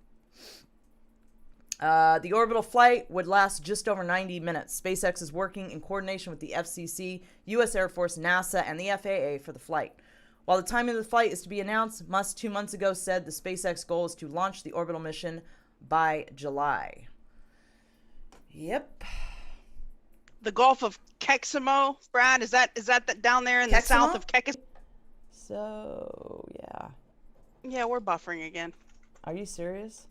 The orbital flight would last just over 90 minutes. SpaceX is working in coordination with the FCC, U.S. Air Force, NASA, and the FAA for the flight. While the timing of the flight is to be announced, Musk 2 months ago said the SpaceX goal is to launch the orbital mission by July. Yep. The Gulf of Keximo, Brad, is that down there in the south of Kekis? So, yeah. Yeah, we're buffering again. Are you serious?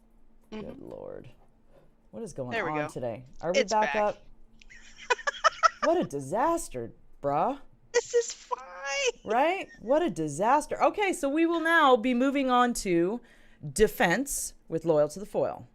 Mm-hmm. Good Lord. What is going There we on go. today? Are we It's back back. up? What a disaster, bruh. This is fine. Right? What a disaster. Okay, so we will now be moving on to defense with Loyal to the Foil.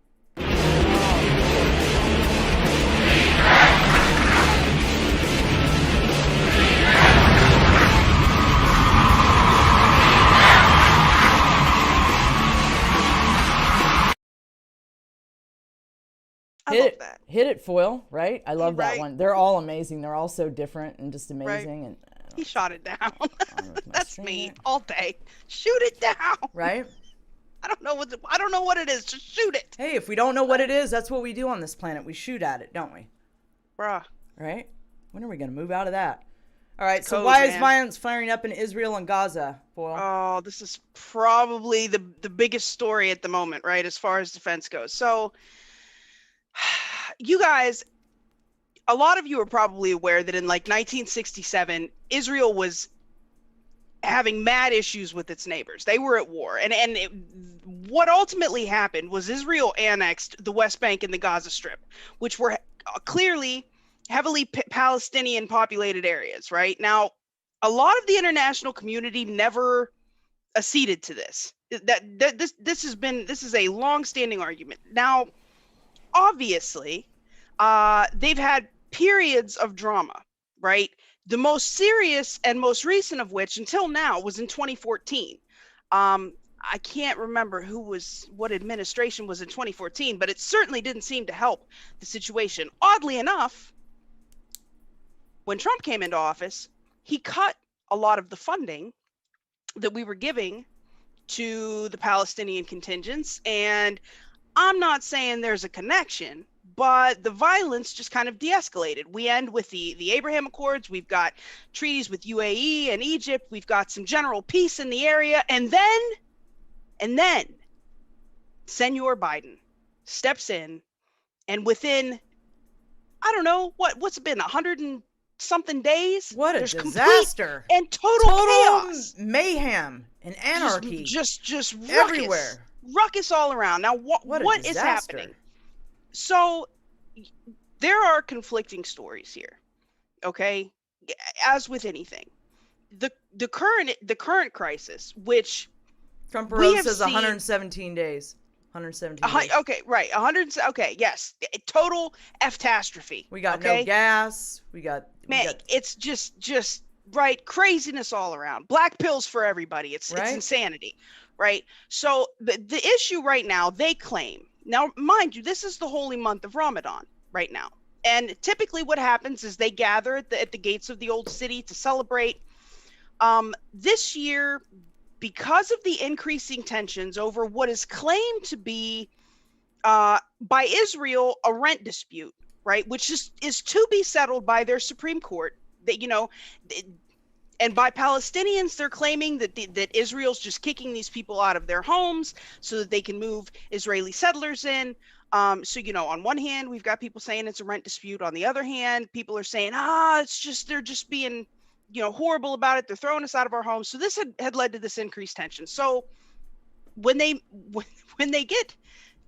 I love that. Hit it, Foil, right? I love that Right. one. They're all amazing. They're all so different and just amazing. And He shot it down. with my That's string me there. all day. Shoot it down. Right? I don't know what it is. Just shoot it. Hey, if we don't know what it is, that's what we do on this planet. We shoot at it, don't we? Bruh. Right? When are we going to move out of that? All right, so Code, why is man. violence flaring up in Israel and Gaza, Foil? Oh, this is probably the biggest story at the moment, right? As far as defense goes. So, you guys, a lot of you are probably aware that in like 1967, Israel was having mad issues with its neighbors. They were at war. What ultimately happened was Israel annexed the West Bank and the Gaza Strip, which were clearly heavily Palestinian populated areas, right? Now, a lot of the international community never acceded to this. This is a long-standing argument. Now, obviously, they've had periods of drama, right? The most serious and most recent of which, until now, was in 2014. I can't remember what administration was in 2014, but it certainly didn't seem to help the situation. Oddly enough, when Trump came into office, he cut a lot of the funding that we were giving to the Palestinian contingents. And I'm not saying there's a connection, but the violence just kind of de-escalated. We end with the Abraham Accords. We've got treaties with UAE and Egypt. We've got some general peace in the area. And then Senor Biden steps in, and within, I don't know, what's it been, 100 and something days? What a There's disaster. complete and total chaos. Mayhem and anarchy. Just ruckus. everywhere. Ruckus all around. Now, what is happening? So there are conflicting stories here, okay? As with anything, the current crisis, which Trump we have says seen- 117 days. 117 days. okay, right, 100. Okay, yes, total catastrophe. We got okay? no gas. We got It's just right, craziness all around. Black pills for everybody. It's insanity, right? So the issue right now, they claim. Now, mind you, this is the holy month of Ramadan right now. And typically what happens is they gather at the gates of the old city to celebrate. This year, because of the increasing tensions over what is claimed to be, by Israel, a rent dispute, right? Which is to be settled by their Supreme Court. That, and by Palestinians, they're claiming that Israel's just kicking these people out of their homes so that they can move Israeli settlers in. So, on one hand, we've got people saying it's a rent dispute. On the other hand, people are saying, they're just being, horrible about it. They're throwing us out of our homes. So this had led to this increased tension. So when they get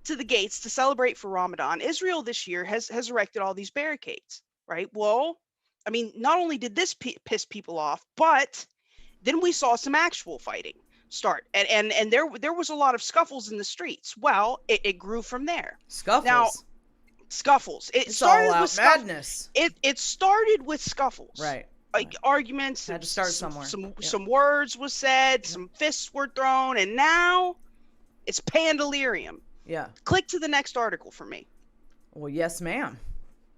to the gates to celebrate for Ramadan, Israel this year has erected all these barricades, right? Well, I mean, not only did this piss people off, but then we saw some actual fighting start, and there was a lot of scuffles in the streets. Well, it grew from there. Scuffles. Now, scuffles. It It's started all out with madness. It started with scuffles. Right. Like arguments. Had to start somewhere. Some words was said. Some fists were thrown, and now it's pandalirium. Yeah. Click to the next article for me. Well, yes, ma'am.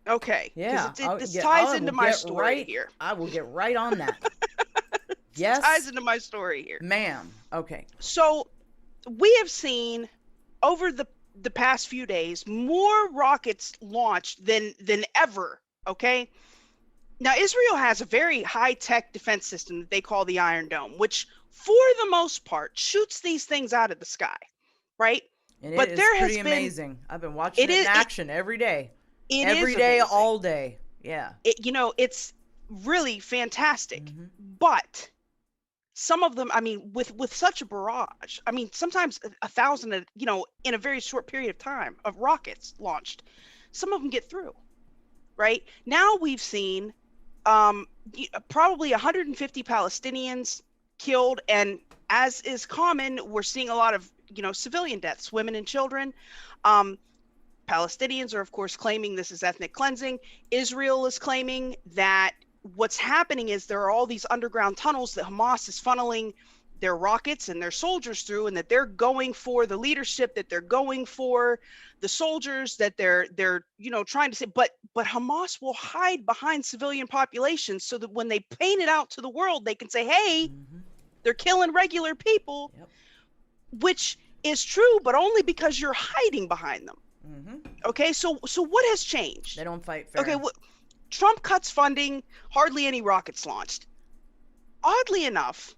Okay. Yeah. This ties into my story here. I will get right on that. Yes. It ties into my story here. Ma'am. Okay. So we have seen over the past few days more rockets launched than ever. Okay. Now, Israel has a very high-tech defense system that they call the Iron Dome, which for the most part shoots these things out of the sky, right? And but it is there pretty has been amazing. I've been watching it in action every day. Every day, all day. Yeah. It's really fantastic. Mm-hmm. But some of them, I mean, with such a barrage, I mean, sometimes 1,000, you know, in a very short period of time of rockets launched, some of them get through, right? Now we've seen probably 150 Palestinians killed, and as is common, we're seeing a lot of, you know, civilian deaths, women and children. Palestinians are, of course, claiming this is ethnic cleansing. Israel is claiming that what's happening is there are all these underground tunnels that Hamas is funneling their rockets and their soldiers through, and that they're going for the leadership, that they're going for the soldiers, that they're you know, trying to say, but Hamas will hide behind civilian populations so that when they paint it out to the world, they can say, hey, they're killing regular people, which is true, but only because you're hiding behind them. Okay, so what has changed? They don't fight fair. Okay, Trump cuts funding, hardly any rockets launched. Oddly enough,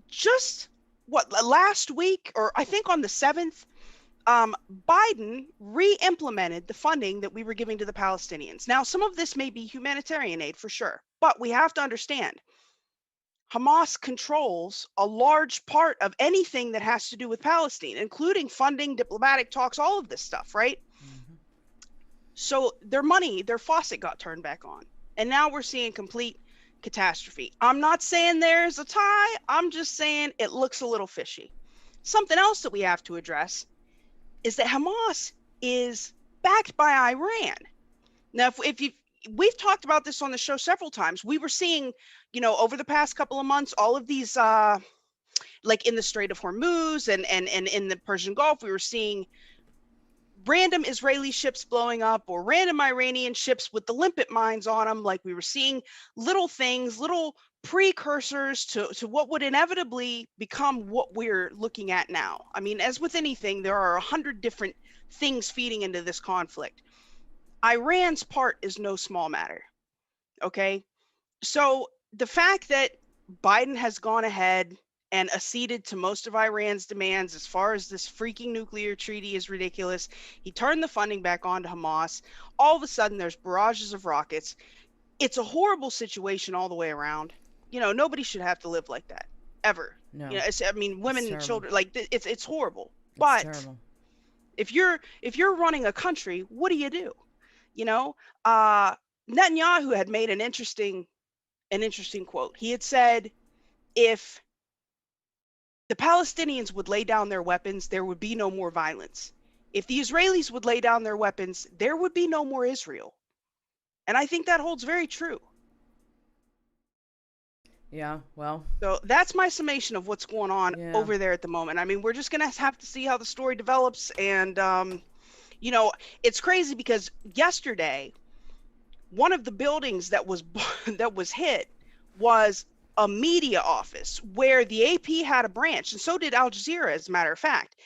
just last week, or I think on the 7th, Biden re-implemented the funding that we were giving to the Palestinians. Now, some of this may be humanitarian aid for sure, but we have to understand Hamas controls a large part of anything that has to do with Palestine, including funding, diplomatic talks, all of this stuff, right? So their money, their faucet got turned back on. And now we're seeing complete catastrophe. I'm not saying there's a tie. I'm just saying it looks a little fishy. Something else that we have to address is that Hamas is backed by Iran. Now, we've talked about this on the show several times. We were seeing, you know, over the past couple of months, all of these, like in the Strait of Hormuz and in the Persian Gulf, we were seeing random Israeli ships blowing up, or random Iranian ships with the limpet mines on them. Like, we were seeing little things, little precursors to what would inevitably become what we're looking at now. I mean, as with anything, there are 100 different things feeding into this conflict. Iran's part is no small matter. Okay, so the fact that Biden has gone ahead and acceded to most of Iran's demands as far as this freaking nuclear treaty is ridiculous. He turned the funding back on to Hamas. All of a sudden, there's barrages of rockets. It's a horrible situation all the way around. You know, nobody should have to live like that, ever. No. You know, I mean, women and children, like, it's horrible. It's but terrible. if you're running a country, what do? You know, Netanyahu had made an interesting quote. He had said, if the Palestinians would lay down their weapons, there would be no more violence. If the Israelis would lay down their weapons, there would be no more Israel. And I think that holds very true. Yeah, well. So that's my summation of what's going on over there at the moment. I mean, we're just going to have to see how the story develops. And, you know, it's crazy because yesterday, one of the buildings that was hit was a media office where the AP had a branch, and so did Al Jazeera, as a matter of fact.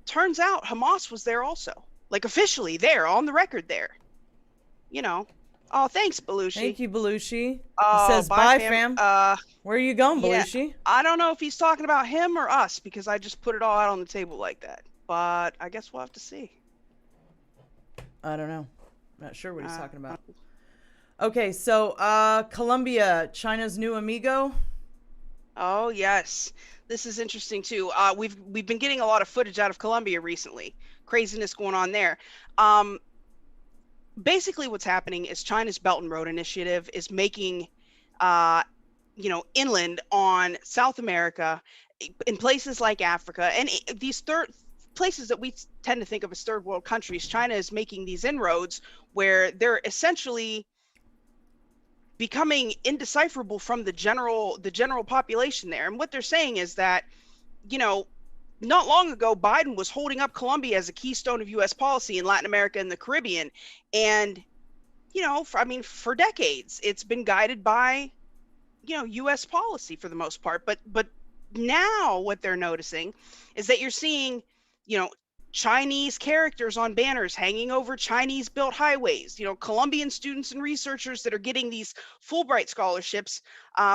Turns out Hamas was there also, like officially there, on the record there. You know. Oh, thanks, Belushi. Thank you, Belushi. Oh, He says, bye, fam. Where are you going, Belushi? Yeah, I don't know if he's talking about him or us, because I just put it all out on the table like that. But I guess we'll have to see. I don't know. Not sure what he's talking about. Okay, so Colombia, China's new amigo. Oh yes, this is interesting too. We've been getting a lot of footage out of Colombia recently. Craziness going on there. Basically, what's happening is China's Belt and Road Initiative is making, you know, inland on South America, in places like Africa, and these places that we tend to think of as third world countries. China is making these inroads where they're essentially becoming indecipherable from the general population there. And what they're saying is that, you know, not long ago, Biden was holding up Colombia as a keystone of U.S. policy in Latin America and the Caribbean. And, you know, for decades, it's been guided by, you know, U.S. policy for the most part. But now what they're noticing is that you're seeing, you know, Chinese characters on banners hanging over Chinese built highways, you know, Colombian students and researchers that are getting these Fulbright scholarships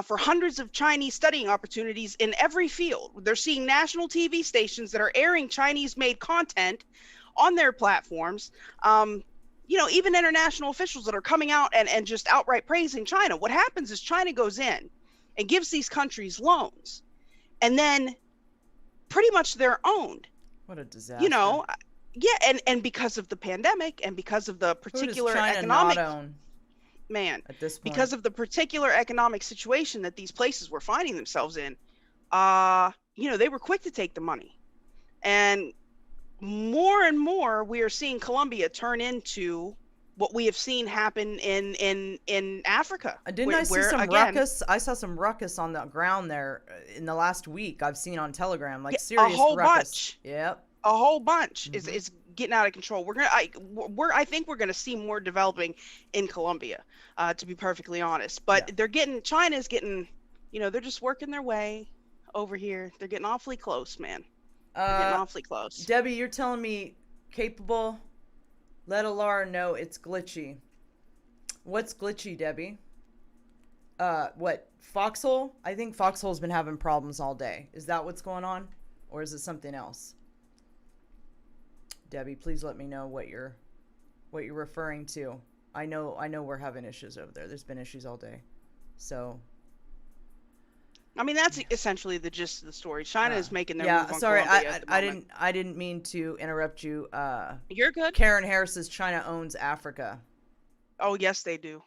for hundreds of Chinese studying opportunities in every field. They're seeing national TV stations that are airing Chinese made content on their platforms. You know, even international officials that are coming out and just outright praising China. What happens is China goes in and gives these countries loans, and then pretty much they're owned. What a disaster. You know, yeah, and because of the pandemic and because of the particular Who does China economic not own man, at this point? because of the particular economic situation that these places were finding themselves in, you know, they were quick to take the money. And more we are seeing Colombia turn into what we have seen happen in Africa. Didn't I see some ruckus? I saw some ruckus on the ground there in the last week. I've seen on Telegram, like serious a whole ruckus. bunch. Yep. A whole bunch is getting out of control. I think we're gonna see more developing in Colombia, to be perfectly honest. But China's getting, you know, they're just working their way over here. They're getting awfully close, man. They're getting awfully close. Debbie, you're telling me capable. Let Alara know it's glitchy. What's glitchy, Debbie? What? Foxhole? I think Foxhole's been having problems all day. Is that what's going on? Or is it something else? Debbie, please let me know what you're referring to. I know we're having issues over there. There's been issues all day. So I mean, that's essentially the gist of the story. China is making their move on sorry, Colombia at the moment. I didn't mean to interrupt you. You're good. Karen Harris says China owns Africa. Oh, yes, they do.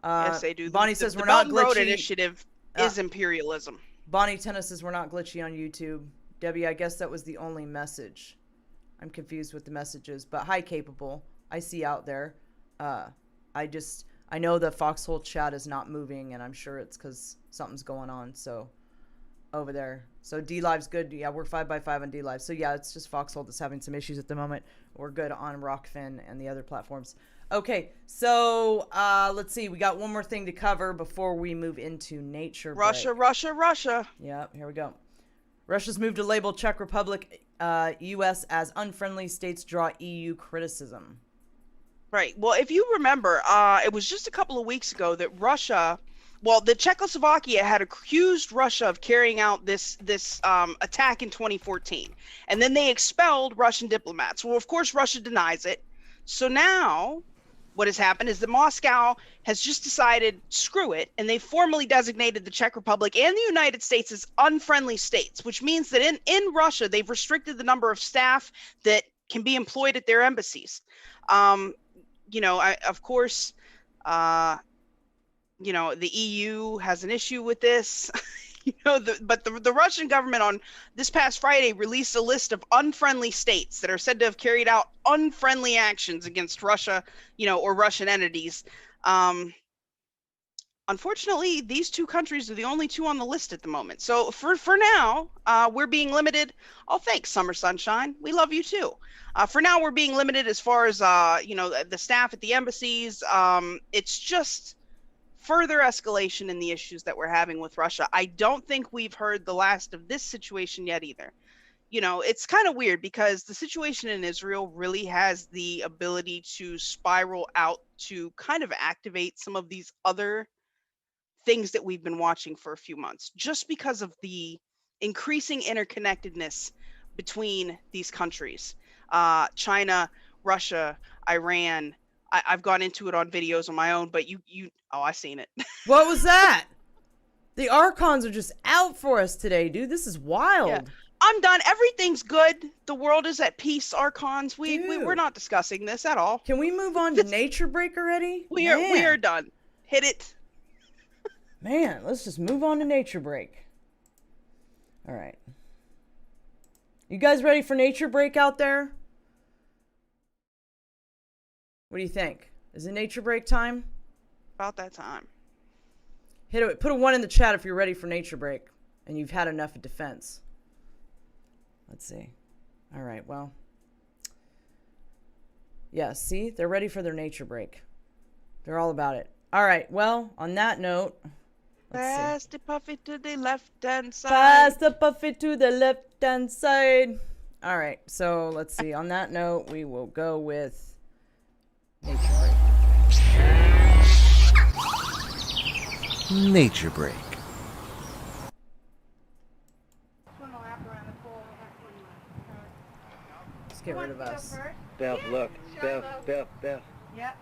Yes, they do. Bonnie says the we're not Belt and Road glitchy. Initiative is imperialism. Bonnie Tennis says we're not glitchy on YouTube. Debbie, I guess that was the only message. I'm confused with the messages, but hi, capable. I see out there. I know the Foxhole chat is not moving, and I'm sure it's because something's going on. So over there. So D Live's good. Yeah, we're 5x5 on D Live. So yeah, it's just Foxhole that's having some issues at the moment. We're good on Rockfin and the other platforms. Okay, so let's see. We got one more thing to cover before we move into nature break. Russia. Yeah, here we go. Russia's move to label Czech Republic, U.S. as unfriendly states draw EU criticism. Right. Well, if you remember, it was just a couple of weeks ago that Russia, the Czechoslovakia had accused Russia of carrying out this attack in 2014, and then they expelled Russian diplomats. Well, of course, Russia denies it. So now what has happened is that Moscow has just decided, screw it, and they formally designated the Czech Republic and the United States as unfriendly states, which means that in Russia, they've restricted the number of staff that can be employed at their embassies. You know, of course, you know, the EU has an issue with this. You know, but the Russian government on this past Friday released a list of unfriendly states that are said to have carried out unfriendly actions against Russia, you know, or Russian entities. Unfortunately, these two countries are the only two on the list at the moment. So for now, we're being limited. Oh, thanks, Summer Sunshine. We love you too. For now, we're being limited as far as, you know, the staff at the embassies. It's just further escalation in the issues that we're having with Russia. I don't think we've heard the last of this situation yet either. You know, it's kind of weird because the situation in Israel really has the ability to spiral out to kind of activate some of these other things that we've been watching for a few months, just because of the increasing interconnectedness between these countries. China, Russia, Iran. I've gone into it on videos on my own, but I seen it. What was that? The Archons are just out for us today, dude. This is wild. Yeah. I'm done. Everything's good. The world is at peace, Archons. We're not discussing this at all. Can we move on to nature break already? We are done. Hit it. Man, let's just move on to nature break. All right. You guys ready for nature break out there? What do you think? Is it nature break time? About that time. Hit it. Put a 1 in the chat if you're ready for nature break and you've had enough of defense. Let's see. All right, well. Yeah, see? They're ready for their nature break. They're all about it. All right, well, on that note, pass the puffy to the left-hand side. Pass the puffy to the left-hand side. All right, so let's see. On that note, we will go with nature break. Nature break. Let's get rid of us. Beth, look. Beth. Yep.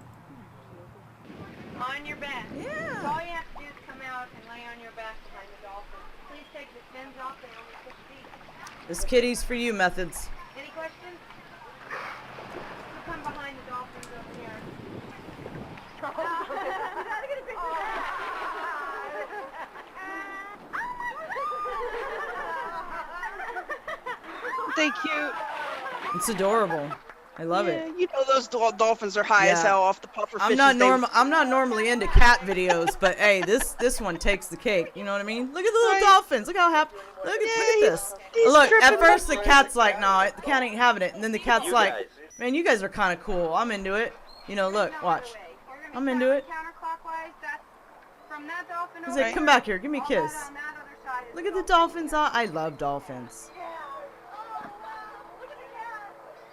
On your back. Yeah. So all you have to do is come out out and lay on your back behind the dolphin. Please take the fins off. They only 6 feet. This kitty's for you, Methods. Any questions? You come behind the dolphins over here. They cute. It's adorable. I love it. You know those dolphins are high as hell off the puffer fishes. I'm not normally into cat videos, but hey, this one takes the cake. You know what I mean? Look at the little dolphins. Look how happy. Look at this. Look, at first the cat's like, no, the cat ain't having it, and then the cat's like, man, you guys are kind of cool. I'm into it. You know, look, watch. I'm into it. He's like, come back here, give me a kiss. Look at the dolphins. I love dolphins.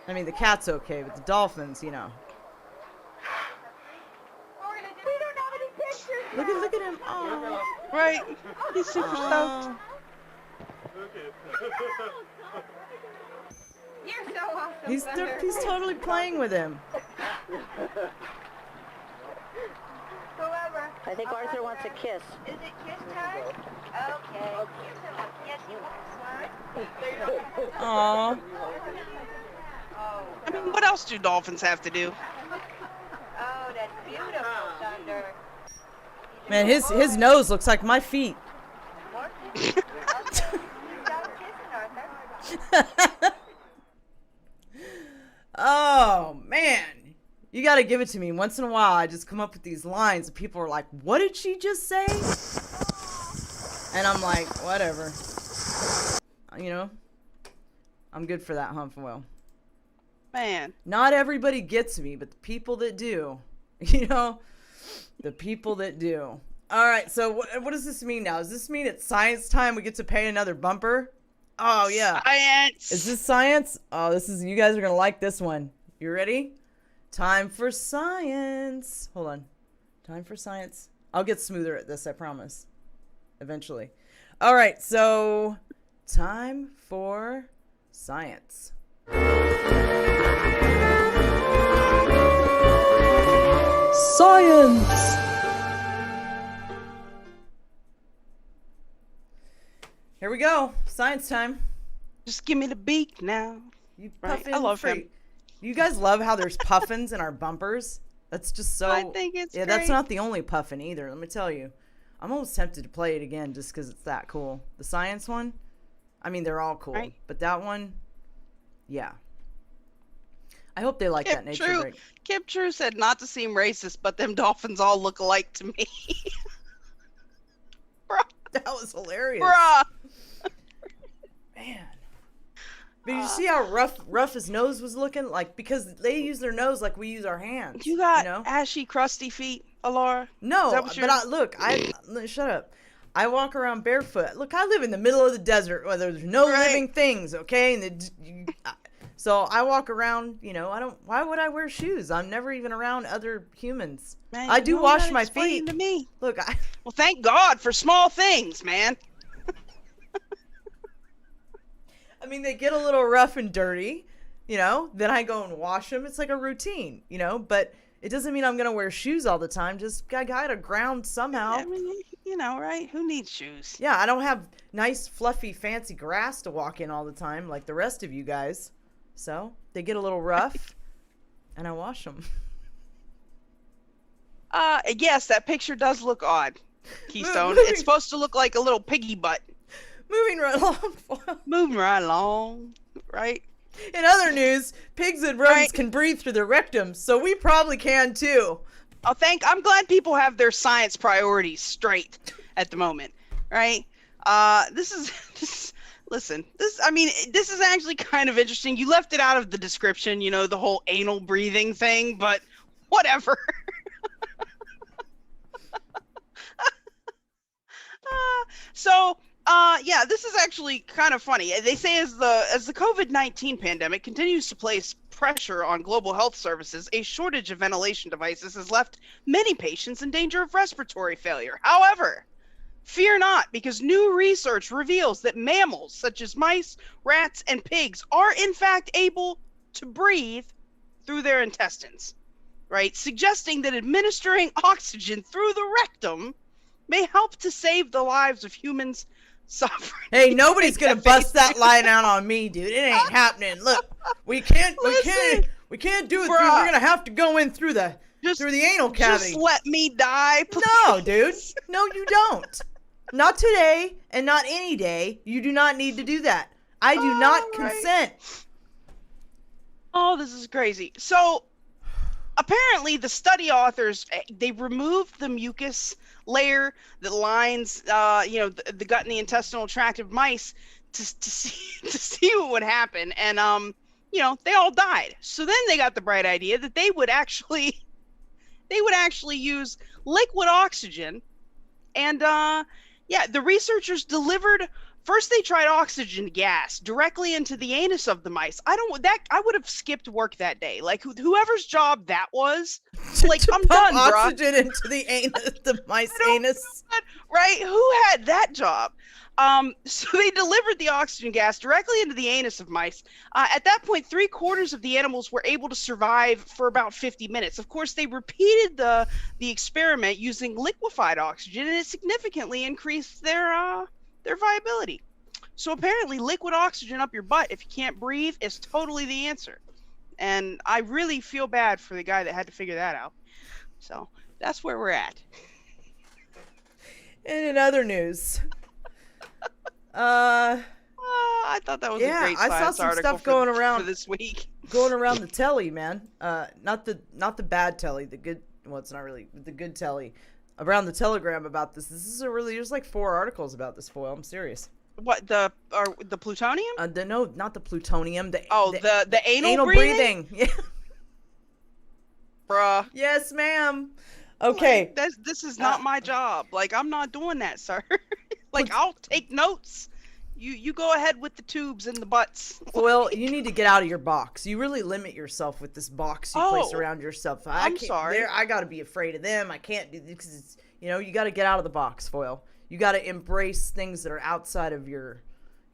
I mean, the cat's okay, but the dolphins, you know. Look at him. Oh. Right. He's super stoked. You're so awesome, He's totally playing with him. Whoever. I think Arthur wants a kiss. Is it kiss time? Okay. Yes, you want. Aw. I mean, what else do dolphins have to do? Oh, that's beautiful, Thunder. Man, his nose looks like my feet. Oh, man. You gotta give it to me. Once in a while, I just come up with these lines and people are like, what did she just say? And I'm like, whatever. You know? I'm good for that, Humphrey. Man. Not everybody gets me, but the people that do, you know, the people that do. All right, so what does this mean now? Does this mean it's science time? We get to pay another bumper? Oh, yeah. Science. Is this science? Oh, you guys are going to like this one. You ready? Time for science. Hold on. Time for science. I'll get smoother at this, I promise. Eventually. All right, so time for science. Science! Here we go. Science time. Just give me the beak now. You Right. puffin I love free. him. You guys love how there's puffins in our bumpers? That's just so... I think it's Yeah, that's great. not the only puffin either. Let me tell you. I'm almost tempted to play it again just because it's that cool. The science one? I mean, they're all cool. Right. But that one... Yeah. I hope they like that nature break. Kip True said not to seem racist, but them dolphins all look alike to me. Bruh. That was hilarious. Bruh. Man. But you see how rough his nose was looking? Like, because they use their nose like we use our hands. You got know? ashy, crusty feet, Alara? No, Is that what but shut up. I walk around barefoot. Look, I live in the middle of the desert where there's no living things, okay? And so I walk around, you know, why would I wear shoes? I'm never even around other humans. Man, I do you don't wash gotta my explain feet. to me. Look, Well, thank God for small things, man. I mean, they get a little rough and dirty, you know, then I go and wash them. It's like a routine, you know, but it doesn't mean I'm going to wear shoes all the time. Just I got to ground somehow. I mean, you know, right? Who needs shoes? Yeah, I don't have nice, fluffy, fancy grass to walk in all the time like the rest of you guys. So they get a little rough and I wash them. Yes, that picture does look odd, Keystone. Moving- It's supposed to look like a little piggy butt. Moving right along. Moving right along, right? In other news, pigs and rodents can breathe through their rectums, so we probably can too. I'm glad people have their science priorities straight at the moment, right? This is actually kind of interesting. You left it out of the description, you know, the whole anal breathing thing, but whatever. Yeah, this is actually kind of funny. They say as the COVID-19 pandemic continues to place pressure on global health services, a shortage of ventilation devices has left many patients in danger of respiratory failure. However, fear not, because new research reveals that mammals such as mice, rats, and pigs are in fact able to breathe through their intestines, right? Suggesting that administering oxygen through the rectum may help to save the lives of humans suffering. Hey, nobody's gonna bust that line out on me, dude. It ain't happening. Look, we can't do it. We're gonna have to go in through the anal cavity. Just let me die, please. No, dude. No, you don't. Not today, and not any day. You do not need to do that. I do not consent. Oh, this is crazy. So, apparently, the study authors, they removed the mucus layer that lines, the gut and the intestinal tract of mice to see what would happen, and they all died. So then they got the bright idea that they would actually use liquid oxygen, and the researchers delivered. First, they tried oxygen gas directly into the anus of the mice. I would have skipped work that day. Like whoever's job that was, like I'm done, bro. Oxygen into the anus, the mice anus. Right? Who had that job? So they delivered the oxygen gas directly into the anus of mice. At that point, 3/4 of the animals were able to survive for about 50 minutes. Of course, they repeated the experiment using liquefied oxygen, and it significantly increased their viability. So apparently liquid oxygen up your butt if you can't breathe is totally the answer. And I really feel bad for the guy that had to figure that out. So that's where we're at. And in other news, I thought that was a great science I saw some article stuff going around for this week. Going around the telly, man. Not the bad telly, the good. Well, it's not really the good telly. Around the Telegram about this. There's like 4 articles about this foil. I'm serious. What, the plutonium? No, not the plutonium. The anal breathing? Yeah. Bruh. Yes, ma'am. Okay. Like, this is not my job. Like, I'm not doing that, sir. Like, I'll take notes. You go ahead with the tubes and the butts. Well, you need to get out of your box. You really limit yourself with this box you place around yourself. I'm sorry. I got to be afraid of them. I can't do this because you got to get out of the box, foil. You got to embrace things that are outside of your.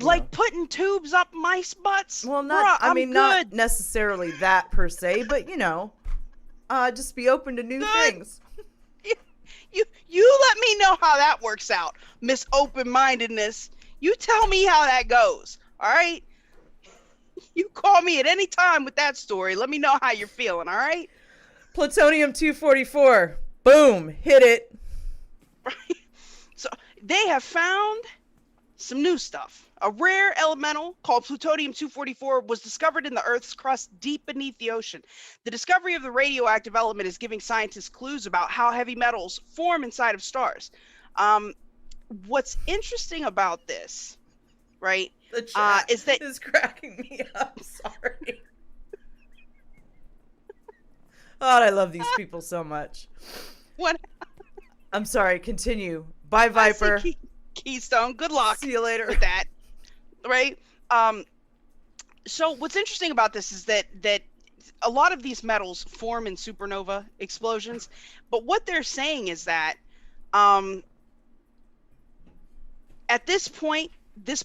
Like putting tubes up mice butts? Well, not not necessarily that per se, but just be open to new things. You let me know how that works out, Miss Open-Mindedness. You tell me how that goes, all right? You call me at any time with that story. Let me know how you're feeling, all right? Plutonium 244. Boom. Hit it. Right. So they have found some new stuff. A rare elemental called plutonium 244 was discovered in the Earth's crust deep beneath the ocean. The discovery of the radioactive element is giving scientists clues about how heavy metals form inside of stars. What's interesting about this, right, the chat is that is cracking me up. Sorry. God, I love these people so much. What? I'm sorry. Continue. Bye, Viper. Keystone. Good luck. See you later with that. Right. So what's interesting about this is that a lot of these metals form in supernova explosions, but what they're saying is that at this point, this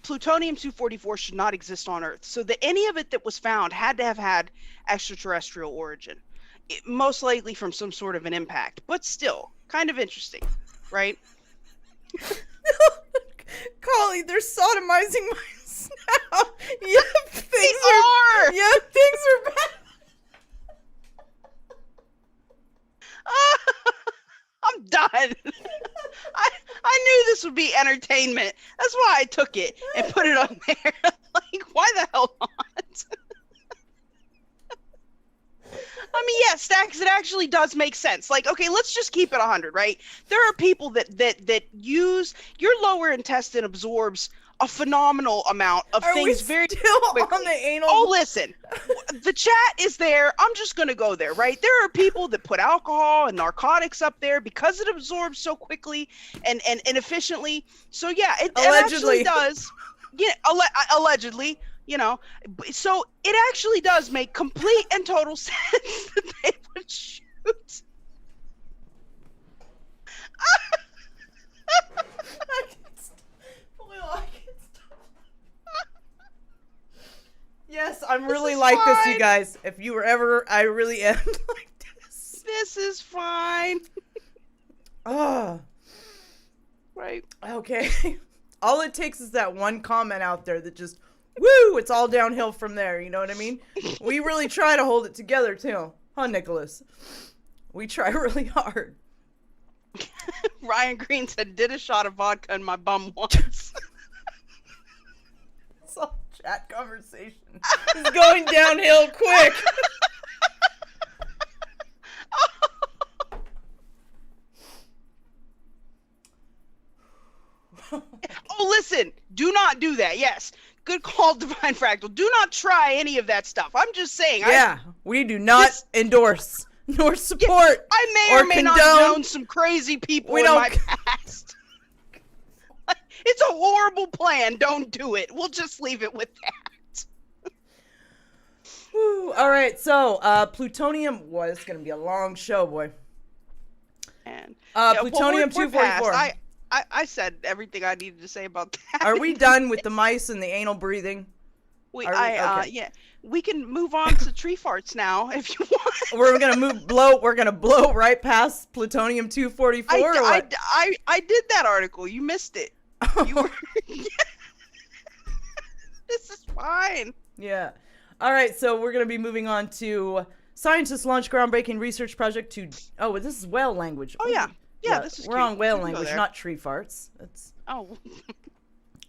plutonium 244 should not exist on Earth. So that any of it that was found had to have had extraterrestrial origin, most likely from some sort of an impact. But still, kind of interesting, right? Collie, they're sodomizing mice now. Yep, things are. Yep, things are bad. I'm done. I knew this would be entertainment. That's why I took it and put it on there. Like, why the hell not? I mean, yeah, Stacks, it actually does make sense. Like, okay, let's just keep it 100, right? There are people that use your lower intestine absorbs a phenomenal amount of things very quickly. On the anal? Oh, listen, the chat is there. I'm just gonna go there, right? There are people that put alcohol and narcotics up there because it absorbs so quickly and efficiently. So yeah, it actually does. Yeah, allegedly. So it actually does make complete and total sense that they would shoot. I can't stop. Yes, I'm really like this, you guys. If you were ever, I really am like this. This is fine. Oh. Right. Okay. All it takes is that one comment out there that just, woo, it's all downhill from there. You know what I mean? We really try to hold it together, too. Huh, Nicholas? We try really hard. Ryan Green said, did a shot of vodka in my bum once. It's all chat conversation. It's going downhill quick. Oh, listen, do not do that. Yes. Good call, Divine Fractal. Do not try any of that stuff. I'm just saying. Yeah, we do not endorse nor support. I may or may not have known some crazy people in my past. It's a horrible plan. Don't do it. We'll just leave it with that. Whew. All right, so Plutonium was going to be a long show, boy. And Plutonium 244. I said everything I needed to say about that. Are we done with the mice and the anal breathing? Yeah, we can move on to tree farts now if you want. We're gonna blow right past Plutonium 244. I did that article. You missed it. You were. This is fine. Yeah. All right, so we're gonna be moving on to scientists launch groundbreaking research project to. Oh, this is whale language. Oh yeah. Yeah, this is we're cute. on whale language, not tree farts. That's. Oh,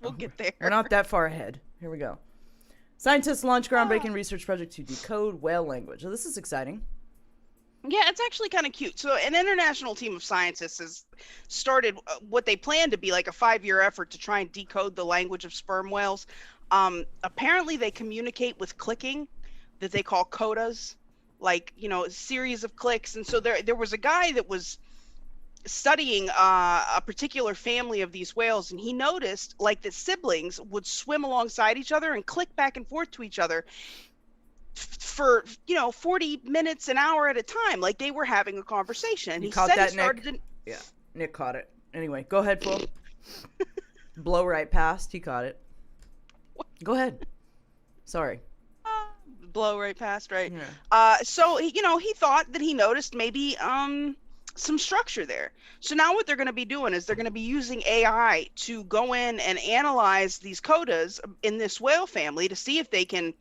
we'll get there. We're not that far ahead. Here we go. Scientists launch groundbreaking research project to decode whale language. Oh, this is exciting. Yeah, it's actually kind of cute. So an international team of scientists has started what they plan to be like a 5-year effort to try and decode the language of sperm whales. Apparently they communicate with clicking that they call codas, like, you know, a series of clicks. And so there was a guy that was studying a particular family of these whales, and he noticed like the siblings would swim alongside each other and click back and forth to each other for 40 minutes, an hour at a time, like they were having a conversation. You caught that, Nick? Yeah, Nick caught it. Anyway, go ahead, Flo. Blow right past. He caught it. Go ahead. Sorry. Blow right past, right? Yeah. So he thought that he noticed maybe some structure there. So now what they're going to be doing is they're going to be using AI to go in and analyze these codas in this whale family to see if they can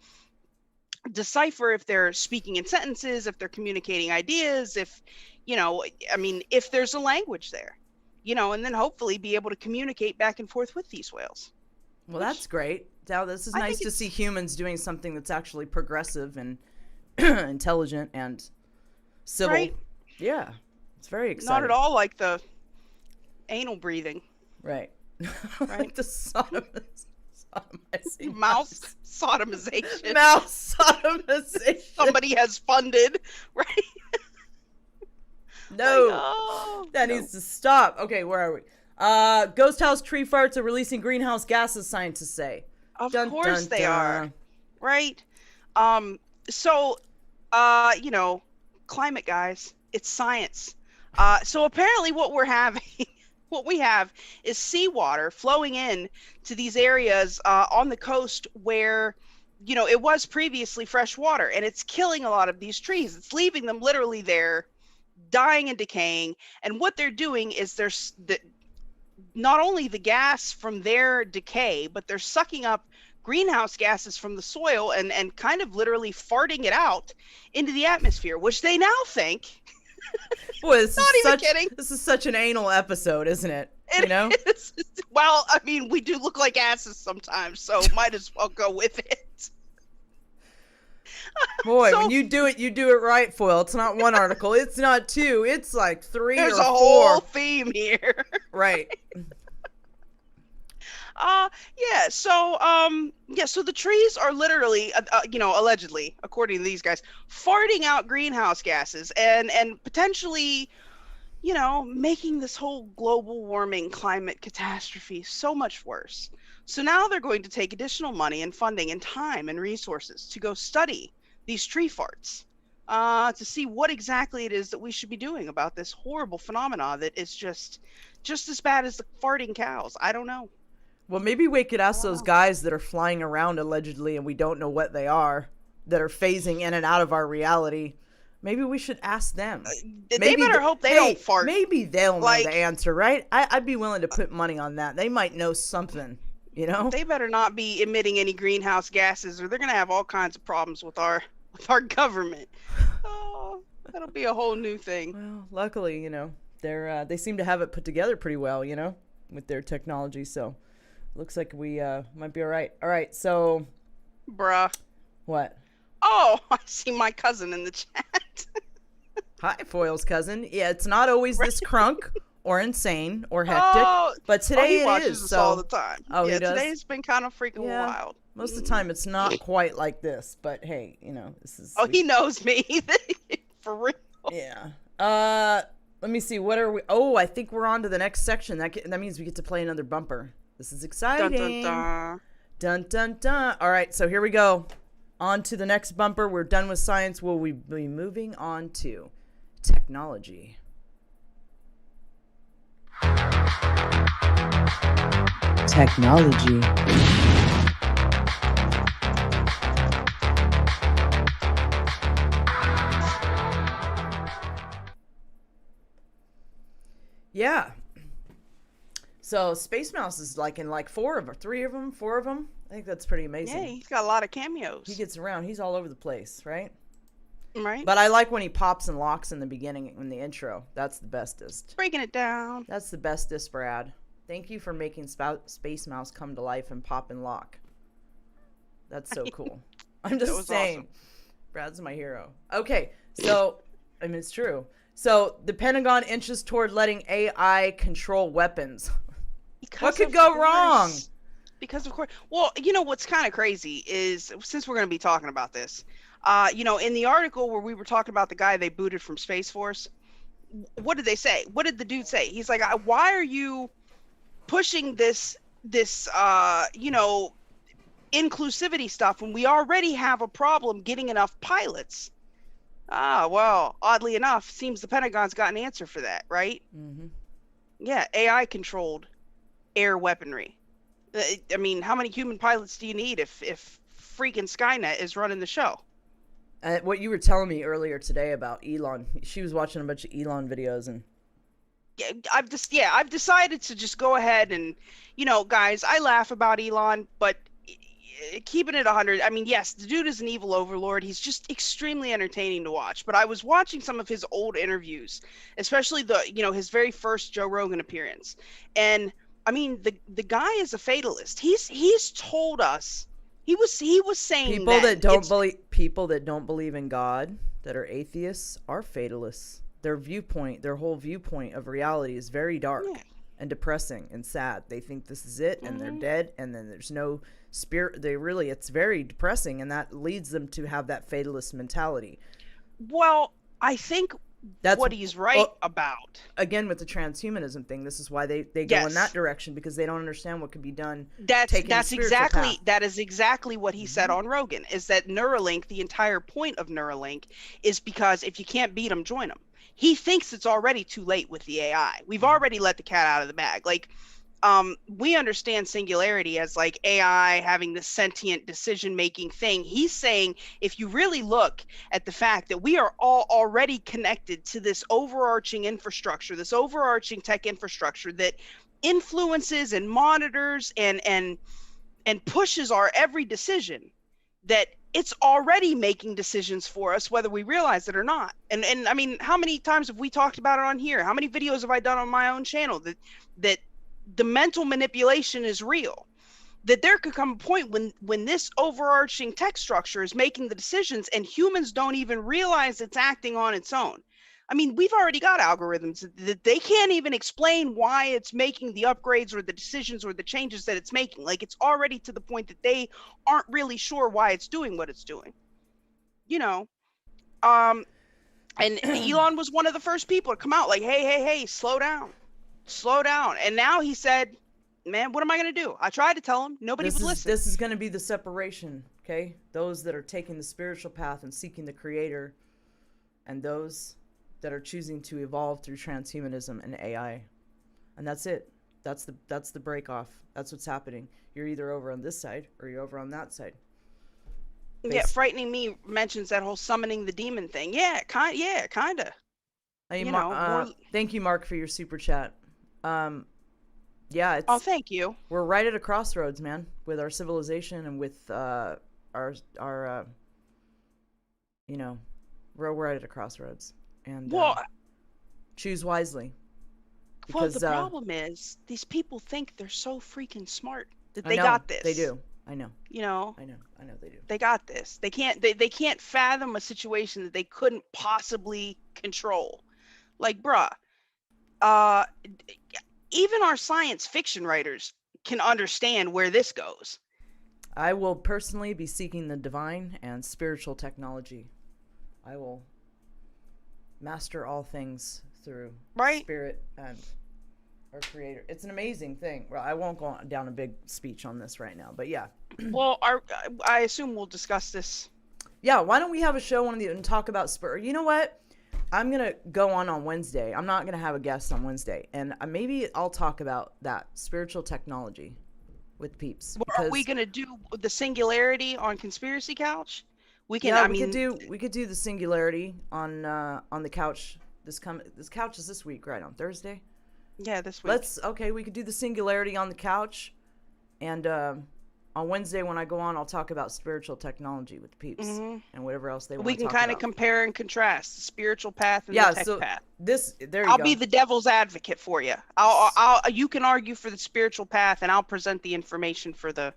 decipher if they're speaking in sentences, if they're communicating ideas, if there's a language there, and then hopefully be able to communicate back and forth with these whales. Well, that's great. Now, this is nice to see humans doing something that's actually progressive and intelligent and civil. Right? Yeah. It's very exciting. Not at all like the anal breathing. Right. Right. The sodomizing. Mouse sodomization. Mouse sodomization. Somebody has funded, right? No. That needs to stop. Okay, where are we? Ghost house tree farts are releasing greenhouse gases, scientists say. Of course they are. Right? Climate guys, it's science. So apparently what we have is seawater flowing in to these areas on the coast where, it was previously fresh water, and it's killing a lot of these trees. It's leaving them literally there, dying and decaying. And what they're doing is not only the gas from their decay, but they're sucking up greenhouse gases from the soil and kind of literally farting it out into the atmosphere, which they now think. Well, kidding. This is such an anal episode, isn't it? Well, I mean, we do look like asses sometimes, so might as well go with it. Boy, when you do it right, Foil. It's not one article. It's not two. It's like 3 or 4. There's a whole theme here. Right. So the trees are literally, allegedly, according to these guys, farting out greenhouse gases and potentially, making this whole global warming climate catastrophe so much worse. So now they're going to take additional money and funding and time and resources to go study these tree farts to see what exactly it is that we should be doing about this horrible phenomena that is just as bad as the farting cows. I don't know. Well, maybe we could ask those guys that are flying around allegedly and we don't know what they are, that are phasing in and out of our reality. Maybe we should ask them. They better hope they don't fart. Maybe they'll know Like- the answer, right? I'd be willing to put money on that. They might know something, you know? They better not be emitting any greenhouse gases, or they're gonna have all kinds of problems with our government. Oh, that'll be a whole new thing. Well, luckily, you know, they seem to have it put together pretty well, you know, with their technology. So, looks like we might be all right. All right, so Bruh. what? Oh, I see my cousin in the chat. Hi, Foil's cousin. Yeah, it's not always this crunk or insane or hectic, Oh, but today he it watches is. us So all the time. Oh, he yeah, does? today's been kind of freaking Yeah. wild. Most of the time, it's not quite like this, but hey, you know, this is. Oh, he knows me. For real. Yeah. Let me see. What are we? Oh, I think we're on to the next section. That means we get to play another bumper. This is exciting. Dun, dun, dun. Dun dun dun. All right, so here we go. On to the next bumper. We're done with science. Will we be moving on to technology? Technology. Yeah. So Space Mouse is like in like four of them. I think that's pretty amazing. Yeah, he's got a lot of cameos. He gets around. He's all over the place, right? Right? But I like when he pops and locks in the beginning, in the intro. That's the bestest. Breaking it down. That's the bestest, Brad. Thank you for making Space Mouse come to life and pop and lock. That's so cool. I'm That just was saying. awesome. Brad's my hero. Okay, so, I mean, it's true. So, the Pentagon inches toward letting AI control weapons. What could of go course. wrong? Because of course. Well, you know what's kind of crazy is, since we're going to be talking about this, you know, in the article where we were talking about the guy they booted from Space Force, what did they say? What did the dude say? He's like, why are you pushing this you know, inclusivity stuff when we already have a problem getting enough pilots? Well, oddly enough, seems the Pentagon's got an answer for that, right? Mm-hmm. Yeah, AI controlled air weaponry. I mean, how many human pilots do you need if freaking Skynet is running the show? What you were telling me earlier today about Elon, she was watching a bunch of Elon videos and Yeah, I've decided to just go ahead and, you know, guys, I laugh about Elon, but keeping it 100, I mean, yes, the dude is an evil overlord. He's just extremely entertaining to watch. But I was watching some of his old interviews, especially his very first Joe Rogan appearance. And I mean, the guy is a fatalist. He's told us he was saying people that don't believe in God, that are atheists, are fatalists. Their whole viewpoint of reality is very dark and depressing and sad. They think this is it and they're dead and then there's no spirit. It's very depressing, and that leads them to have that fatalist mentality. Well, I think that's what he's right about. Again, with the transhumanism thing, this is why they go in that direction, because they don't understand what can be done. That is exactly what he said on Rogan, is that Neuralink, the entire point of Neuralink is because if you can't beat them, join them. He thinks it's already too late with the AI. We've already let the cat out of the bag. Like, we understand singularity as like AI having this sentient decision-making thing. He's saying if you really look at the fact that we are all already connected to this overarching infrastructure, this overarching tech infrastructure that influences and monitors and pushes our every decision, that it's already making decisions for us, whether we realize it or not. And I mean, how many times have we talked about it on here? How many videos have I done on my own channel that the mental manipulation is real? That there could come a point when this overarching tech structure is making the decisions and humans don't even realize it's acting on its own. I mean, we've already got algorithms that they can't even explain why it's making the upgrades or the decisions or the changes that it's making. Like, it's already to the point that they aren't really sure why it's doing what it's doing. You know, and Elon was one of the first people to come out like, hey, slow down. And now he said, man, what am I going to do? I tried to tell him. Nobody would listen. This is going to be the separation, okay? Those that are taking the spiritual path and seeking the creator, and those that are choosing to evolve through transhumanism and AI. And that's it. That's the break off. That's what's happening. You're either over on this side or you're over on that side. Yeah, frightening me mentions that whole summoning the demon thing. Yeah, kinda. Hey, More. thank you, Mark, for your super chat. Yeah, Oh, thank you. we're right at a crossroads, man, with our civilization and with our you know, we're right at a crossroads, and Well, choose wisely. well, Because the problem is these people think they're so freaking smart that I they know, got this. they do. I know. You know, I know they do. they got this. They can't fathom a situation that they couldn't possibly control. Like, bruh, uh, even our science fiction writers can understand where this goes. I will personally be seeking the divine and spiritual technology. I will master all things through spirit and our creator. It's an amazing thing. Well, I won't go down a big speech on this right now, but yeah. Well, I assume we'll discuss this. Yeah, why don't we have a show and talk about You know what? I'm going to go on Wednesday. I'm not going to have a guest on Wednesday. And maybe I'll talk about that spiritual technology with peeps. Are we going to do the singularity on Conspiracy Couch? We can. Yeah, we could do the singularity on the couch. This couch is this week, right? On Thursday. Yeah, this week. We could do the singularity on the couch, and on Wednesday when I go on, I'll talk about spiritual technology with the peeps and whatever else they want to talk about. We can kind of compare and contrast the spiritual path and the tech path. I'll be the devil's advocate for you. You can argue for the spiritual path, and I'll present the information for the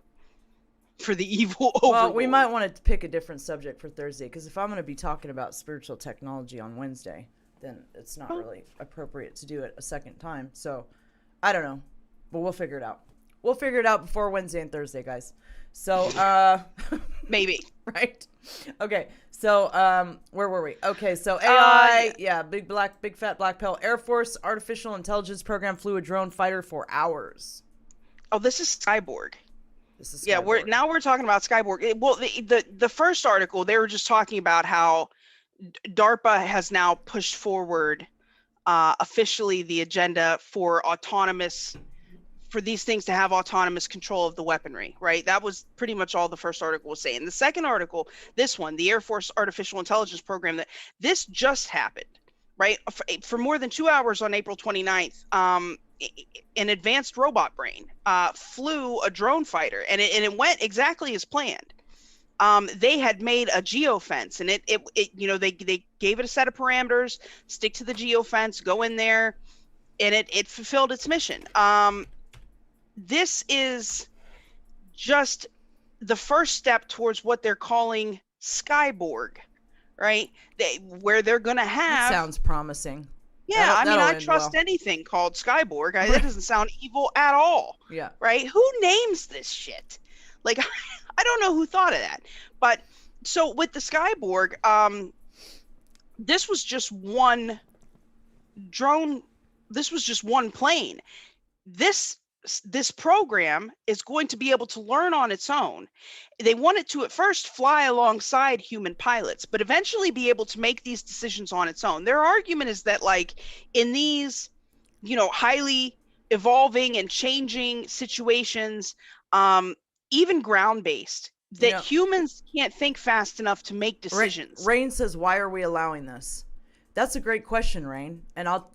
evil overlord. Well, we might want to pick a different subject for Thursday, because if I'm going to be talking about spiritual technology on Wednesday, then it's not really appropriate to do it a second time. So, I don't know, but we'll figure it out. We'll figure it out before Wednesday and Thursday, guys. So, maybe. Right? Okay, so, where were we? Okay, so AI, big fat black pill. Air Force Artificial Intelligence Program flew a drone fighter for hours. Oh, this is Skyborg. Yeah, we're talking about Skyborg. Well, the first article, they were just talking about how DARPA has now pushed forward officially the agenda for these things to have autonomous control of the weaponry, right? That was pretty much all the first article was saying. The second article, this one, the Air Force Artificial Intelligence Program, that this just happened, right? For more than 2 hours on April 29th, an advanced robot brain flew a drone fighter, and it went exactly as planned. They had made a geofence, and they gave it a set of parameters, stick to the geofence, go in there, and it fulfilled its mission. This is just the first step towards what they're calling Skyborg, right? Where they're going to have... That sounds promising. Yeah, I trust anything called Skyborg. That doesn't sound evil at all. Yeah. Right? Who names this shit? Like, I don't know who thought of that. But, so with the Skyborg, this was just one drone. This was just one plane. This program is going to be able to learn on its own. They want it to at first fly alongside human pilots, but eventually be able to make these decisions on its own. Their argument is that, like, in these, highly evolving and changing situations, even ground-based, that humans can't think fast enough to make decisions. Rain says, why are we allowing this? That's a great question, Rain. And I'll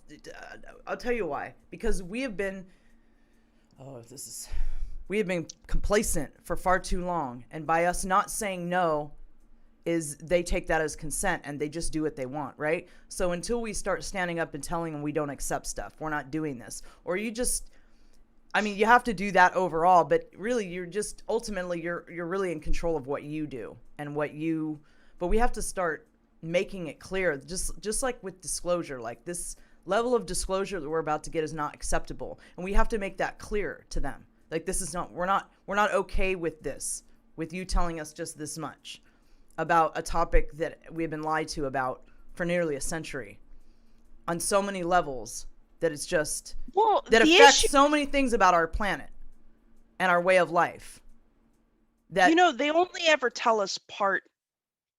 tell you why. Because we have been complacent for far too long, and by us not saying no is they take that as consent and they just do what they want, right? So until we start standing up and telling them we don't accept stuff, we're not doing this, or you have to do that overall, but really you're just ultimately you're really in control of what you do and but we have to start making it clear, just like with disclosure, like this level of disclosure that we're about to get is not acceptable, and we have to make that clear to them. Like, this is not, we're not okay with this, with you telling us just this much about a topic that we've been lied to about for nearly a century on so many levels, that it's just, that affects so many things about our planet and our way of life. That, they only ever tell us part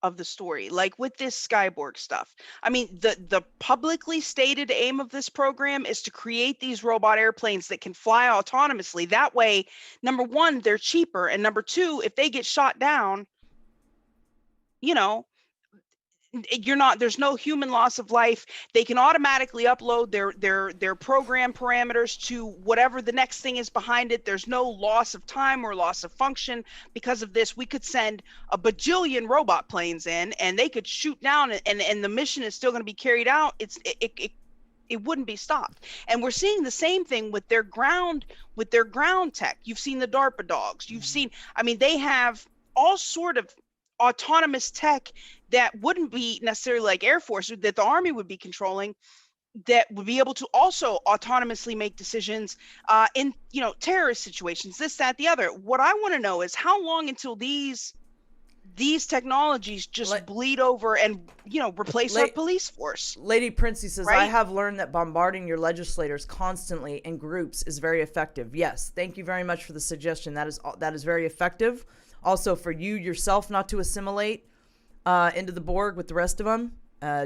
of the story, like with this Skyborg stuff. I mean, the publicly stated aim of this program is to create these robot airplanes that can fly autonomously. That way, number one, they're cheaper, and number two, if they get shot down, you know, there's no human loss of life. They can automatically upload their program parameters to whatever the next thing is behind it. There's no loss of time or loss of function. Because of this, we could send a bajillion robot planes in and they could shoot down, and the mission is still going to be carried out. It wouldn't be stopped. And we're seeing the same thing with their ground tech. You've seen the DARPA dogs. You've seen, I mean, they have all sort of autonomous tech that wouldn't be necessarily like Air Force, that the Army would be controlling, that would be able to also autonomously make decisions in, terrorist situations, this, that, the other. What I want to know is how long until these technologies just bleed over and, replace our police force. Lady Princey says, right? I have learned that bombarding your legislators constantly in groups is very effective. Yes, thank you very much for the suggestion. That is very effective. Also, for you yourself not to assimilate into the Borg with the rest of them.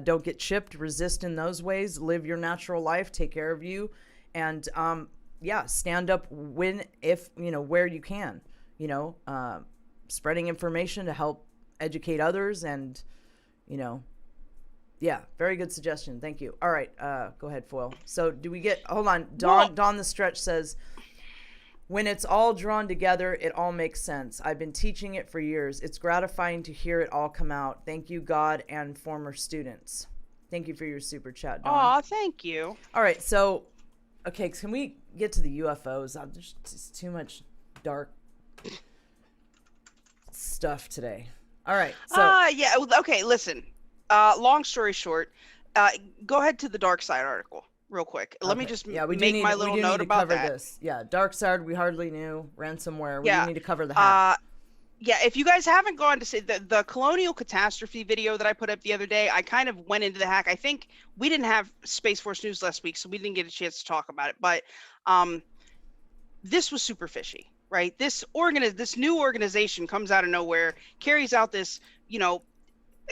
Don't get chipped. Resist in those ways. Live your natural life. Take care of you. And, stand up where you can. Spreading information to help educate others and, very good suggestion. Thank you. All right, go ahead, Foil. So do we get, hold on, Dawn the Stretch says, when it's all drawn together, it all makes sense. I've been teaching it for years. It's gratifying to hear it all come out. Thank you, God and former students. Thank you for your super chat, Dawn. Aw, thank you. All right, so, okay, can we get to the UFOs? There's just too much dark stuff today. All right, so. Okay, listen. Long story short, go ahead to the Darkside article real quick. Let me just make my little note about that. This. Yeah, Darkside, we hardly knew. Ransomware, we do need to cover the hack. If you guys haven't gone to see the colonial catastrophe video that I put up the other day, I kind of went into the hack. I think we didn't have Space Force News last week, so we didn't get a chance to talk about it. But this was super fishy, right? This new organization comes out of nowhere, carries out this,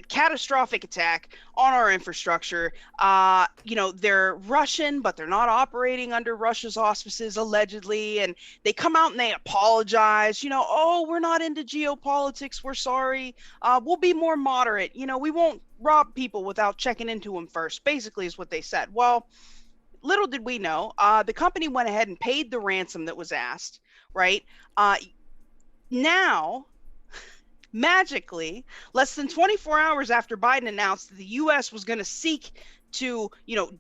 catastrophic attack on our infrastructure. They're Russian, but they're not operating under Russia's auspices, allegedly. And they come out and they apologize, we're not into geopolitics. We're sorry. We'll be more moderate. We won't rob people without checking into them first, basically is what they said. Well, little did we know, the company went ahead and paid the ransom that was asked, right? Now, magically, less than 24 hours after Biden announced that the U.S. was going to seek to,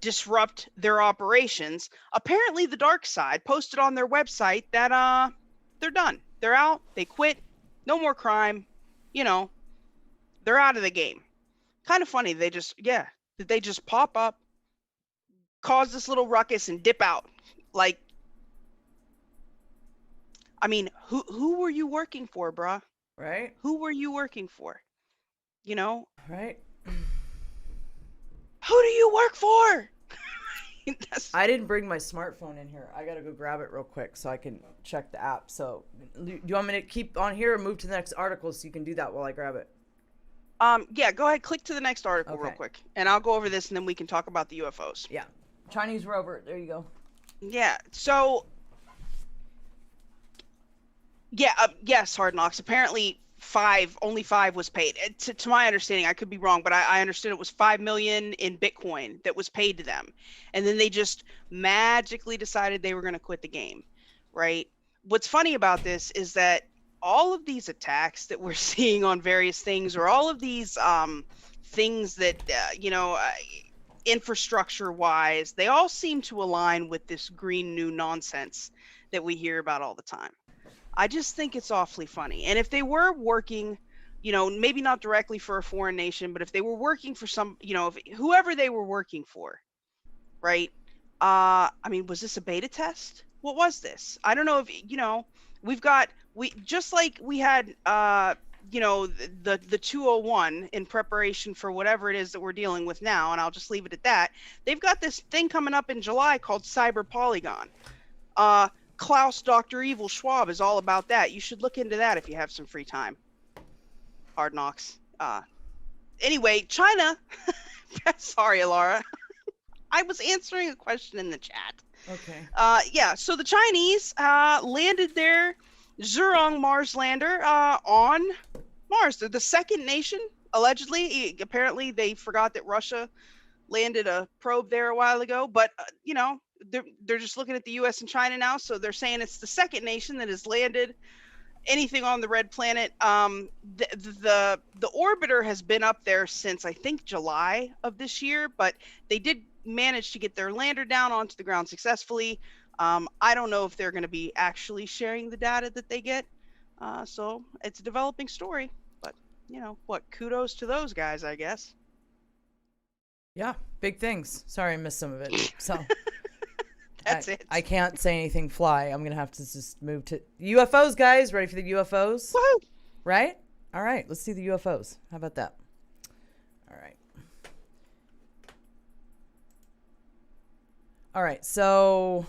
disrupt their operations, apparently the Darkside posted on their website that they're done. They're out. They quit. No more crime. They're out of the game. Kind of funny. They just pop up, cause this little ruckus, and dip out. Like, I mean, who were you working for, bruh? Right? Who were you working for? Right? Who do you work for? I didn't bring my smartphone in here. I gotta go grab it real quick so I can check the app. So, do you want me to keep on here or move to the next article so you can do that while I grab it? Go ahead, click to the next article real quick, and I'll go over this, and then we can talk about the UFOs. Yeah. Chinese rover. There you go. Yeah. So. Yes, Hard Knocks. Apparently, only five was paid. To my understanding, I could be wrong, but I understood it was 5 million in Bitcoin that was paid to them, and then they just magically decided they were going to quit the game, right? What's funny about this is that all of these attacks that we're seeing on various things, or all of these things that infrastructure-wise, they all seem to align with this green new nonsense that we hear about all the time. I just think it's awfully funny. And if they were working, maybe not directly for a foreign nation, but if they were working for some, whoever they were working for, right? Was this a beta test? What was this? I don't know if, just like we had, the 201 in preparation for whatever it is that we're dealing with now, and I'll just leave it at that. They've got this thing coming up in July called Cyber Polygon. Klaus Dr. Evil Schwab is all about that. You should look into that if you have some free time. Hard Knocks. Anyway, China. Sorry, Alara. I was answering a question in the chat. Okay. So the Chinese landed their Zhurong Mars lander on Mars. They're the second nation allegedly, apparently they forgot that Russia landed a probe there a while ago, but they're just looking at the U.S. and China now, so they're saying it's the second nation that has landed anything on the red planet. The orbiter has been up there since I think July of this year, but they did manage to get their lander down onto the ground successfully. I don't know if they're going to be actually sharing the data that they get, so it's a developing story. But kudos to those guys, I guess. Yeah, big things. Sorry, I missed some of it. So that's it. I can't say anything fly. I'm gonna have to just move to UFOs, guys. Ready for the UFOs? Woohoo! Right? All right, let's see the UFOs. How about that? All right. All right, so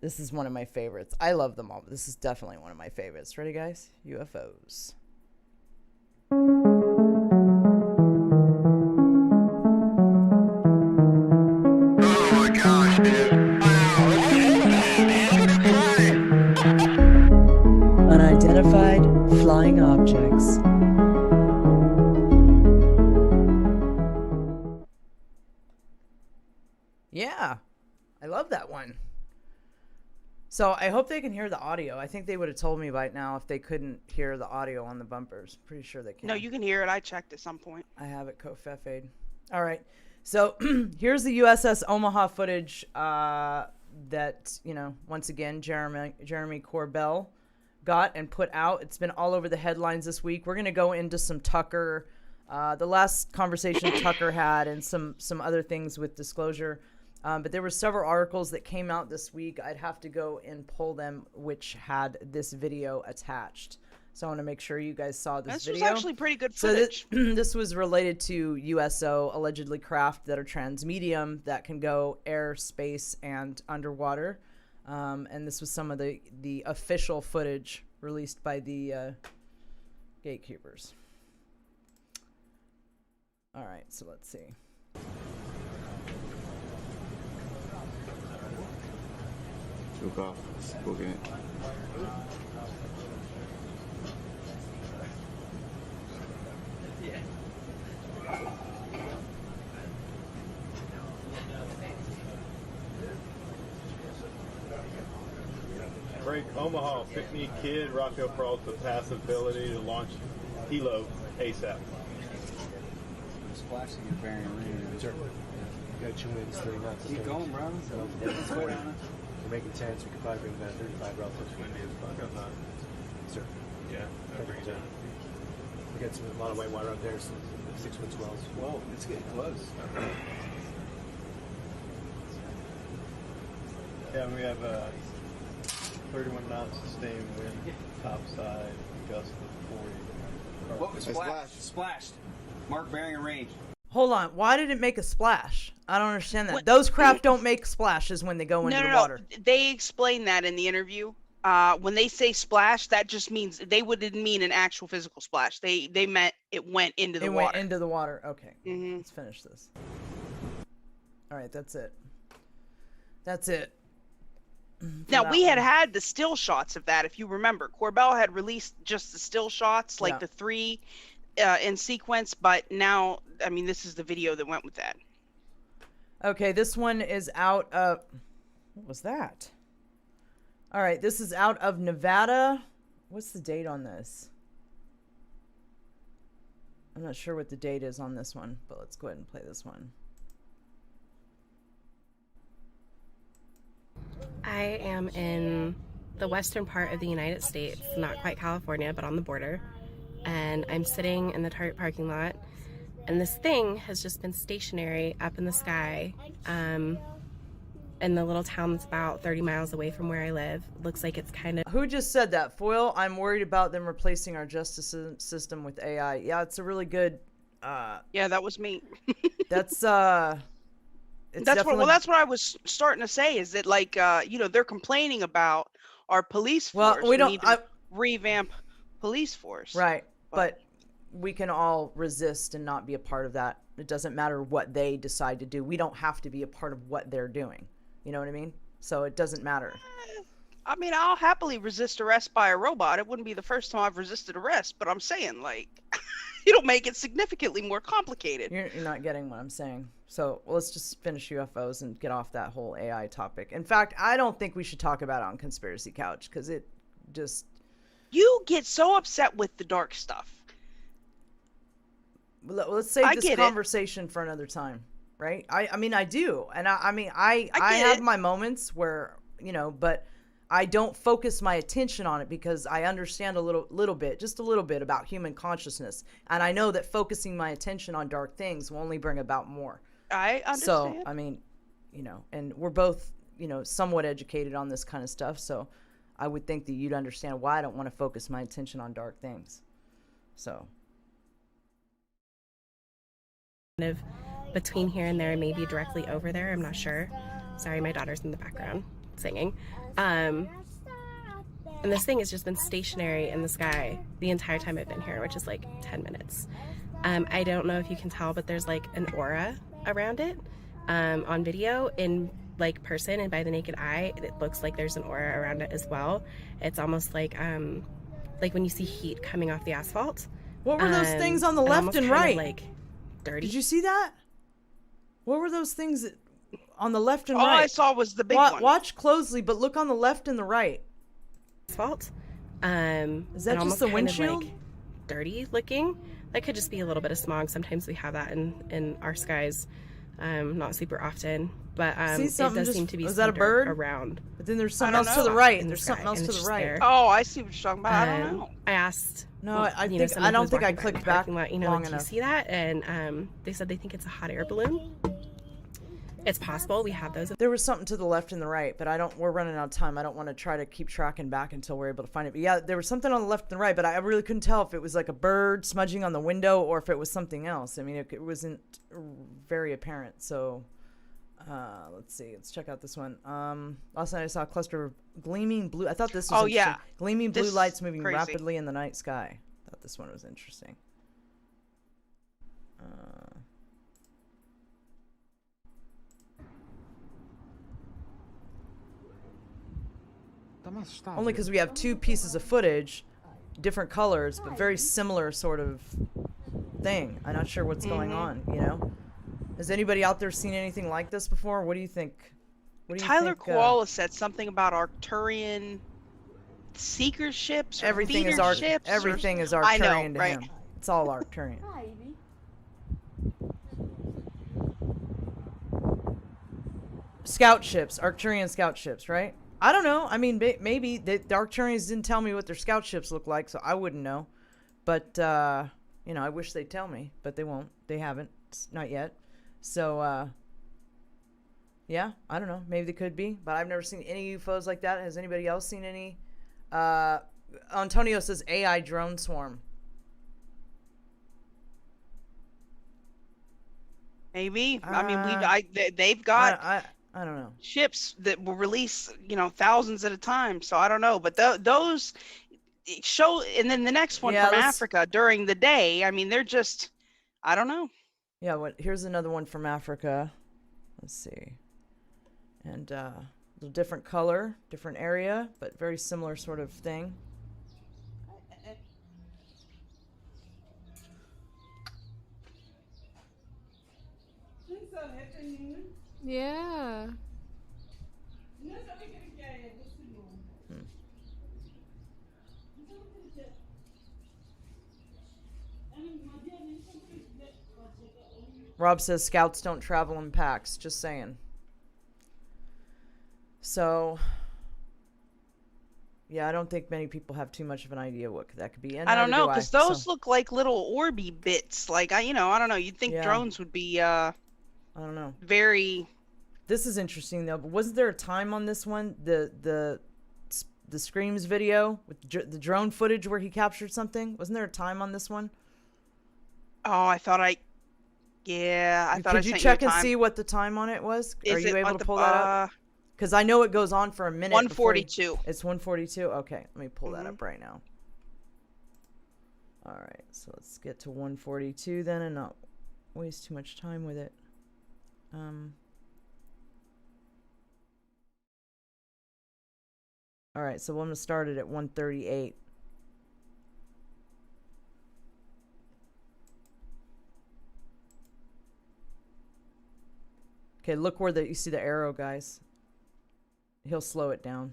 this is one of my favorites. I love them all, but this is definitely one of my favorites. Ready, guys? UFOs. Unidentified flying objects. Yeah, I love that one. So I hope they can hear the audio. I think they would have told me by now if they couldn't hear the audio on the bumpers. Pretty sure they can. No, you can hear it. I checked at some point. I have it co-fefa'd. All right. So here's the USS Omaha footage that, once again, Jeremy Corbell got and put out. It's been all over the headlines this week. We're going to go into some Tucker, the last conversation Tucker had, and some other things with disclosure. But there were several articles that came out this week. I'd have to go and pull them, which had this video attached. So I want to make sure you guys saw this video. This was actually pretty good footage. So this was related to USO, allegedly craft that are transmedium that can go air, space, and underwater. And this was some of the official footage released by the gatekeepers. All right, so let's see. Took off, booking it. Break Omaha, Pickney Kid, Rocco Peralta the possibility to launch Hilo ASAP. Splashing your bearing range. Sure. You got 2 minutes, 30 knots. Keep going, bro. We're making 10, so we could probably bring that 35 relative to India. Sir. Yeah, I bring it down. We got a lot of white water out there, some 6-foot swells. Whoa, it's getting close. Yeah, we have 31 knots sustained wind, top side, gust of 40. Whoa, splashed. Mark bearing and range. Hold on. Why did it make a splash? I don't understand that. Those craft don't make splashes when they go into the water. No. They explained that in the interview. When they say splash, that just means they didn't mean an actual physical splash. They meant it went into the water. It went into the water. Okay. Mm-hmm. Let's finish this. All right, that's it. That's it. Now, we had the still shots of that, if you remember. Corbell had released just the still shots, like the 3 in sequence, but now, I mean, this is the video that went with that. Okay, this one is out of... What was that? All right, this is out of Nevada. What's the date on this? I'm not sure what the date is on this one, but let's go ahead and play this one. I am in the western part of the United States, not quite California, but on the border. And I'm sitting in the Target parking lot, and this thing has just been stationary up in the sky in the little town that's about 30 miles away from where I live. Looks like it's kind of... Who just said that? Foil, I'm worried about them replacing our justice system with AI. Yeah, it's a really good... yeah, that was me. That's that's what I was starting to say, is that, like, they're complaining about our police force. Well, we don't need to revamp police force. Right, but we can all resist and not be a part of that. It doesn't matter what they decide to do. We don't have to be a part of what they're doing. You know what I mean? So it doesn't matter. I mean, I'll happily resist arrest by a robot. It wouldn't be the first time I've resisted arrest, but I'm saying, like, it'll make it significantly more complicated. You're not getting what I'm saying. So let's just finish UFOs and get off that whole AI topic. In fact, I don't think we should talk about it on Conspiracy Couch because it just... You get so upset with the dark stuff. Let's save this conversation for another time, right? I mean, I do. And I have my moments where, you know, but I don't focus my attention on it because I understand a little bit, just a little bit about human consciousness. And I know that focusing my attention on dark things will only bring about more. I understand. So, I mean, you know, and we're both, you know, somewhat educated on this kind of stuff. So I would think that you'd understand why I don't want to focus my attention on dark things. So. Kind of between here and there, maybe directly over there. I'm not sure. Sorry, my daughter's in the background singing. And this thing has just been stationary in the sky the entire time I've been here, which is like 10 minutes. I don't know if you can tell, but there's like an aura around it on video. In like person and by the naked eye, it looks like there's an aura around it as well. It's almost like when you see heat coming off the asphalt. What were those things on the left and right? Like dirty. Did you see that? What were those things on the left and right? All I saw was the big one. Watch closely, but look on the left and the right. Asphalt. Is that just the windshield? Like dirty looking. That could just be a little bit of smog. Sometimes we have that in our skies. Not super often, but it does seem to be. Was that a bird around? But then there's something else to the right. There's something else to the right. There. Oh, I see what you're talking about. I don't know. I asked. No, I don't think I clicked back long enough. Do you see that? And they said they think it's a hot air balloon. It's possible we have those. There was something to the left and the right, but we're running out of time. I don't want to try to keep tracking back until we're able to find it. But yeah, there was something on the left and the right, but I really couldn't tell if it was like a bird smudging on the window or if it was something else. I mean, it wasn't very apparent. So let's see. Let's check out this one. Last night I saw a cluster of gleaming blue. I thought this was interesting. Gleaming blue lights moving rapidly in the night sky. I thought this one was interesting. Only because we have two pieces of footage, different colors, but very similar sort of thing. I'm not sure what's going on, you know? Has anybody out there seen anything like this before? What do you think? Tyler Koala said something about Arcturian seeker ships or everything is ships. Everything is Arcturian to him. It's all Arcturian. Scout ships, Arcturian scout ships, right? I don't know. I mean, maybe the Arcturians didn't tell me what their scout ships look like, so I wouldn't know. But, you know, I wish they'd tell me, but they won't. They haven't. Not yet. So, yeah, I don't know. Maybe they could be, but I've never seen any UFOs like that. Has anybody else seen any? Antonio says AI drone swarm. Maybe. I mean, they've got... I don't know. Ships that will release, you know, thousands at a time. So I don't know, but those show, and then the next one from Africa during the day. I mean, they're just, I don't know. Yeah. Here's another one from Africa. Let's see. And a little different color, different area, but very similar sort of thing. Yeah. Rob says scouts don't travel in packs. Just saying. So, yeah, I don't think many people have too much of an idea what that could be. And I don't know, because those look like little orby bits. Like, I don't know. You'd think drones would be, I don't know. Very. This is interesting though. But wasn't there a time on this one, the Screams video with the drone footage where he captured something? Wasn't there a time on this one? Oh, I thought I sent Could you check and see what the time on it was? Are you able to pull that up? Because I know it goes on for a minute. 1:42. It's 1:42. Okay, let me pull that up right now. All right, so let's get to 1:42 then, and not waste too much time with it. All right, so I'm going to start it at 138. Okay, look where you see the arrow, guys. He'll slow it down.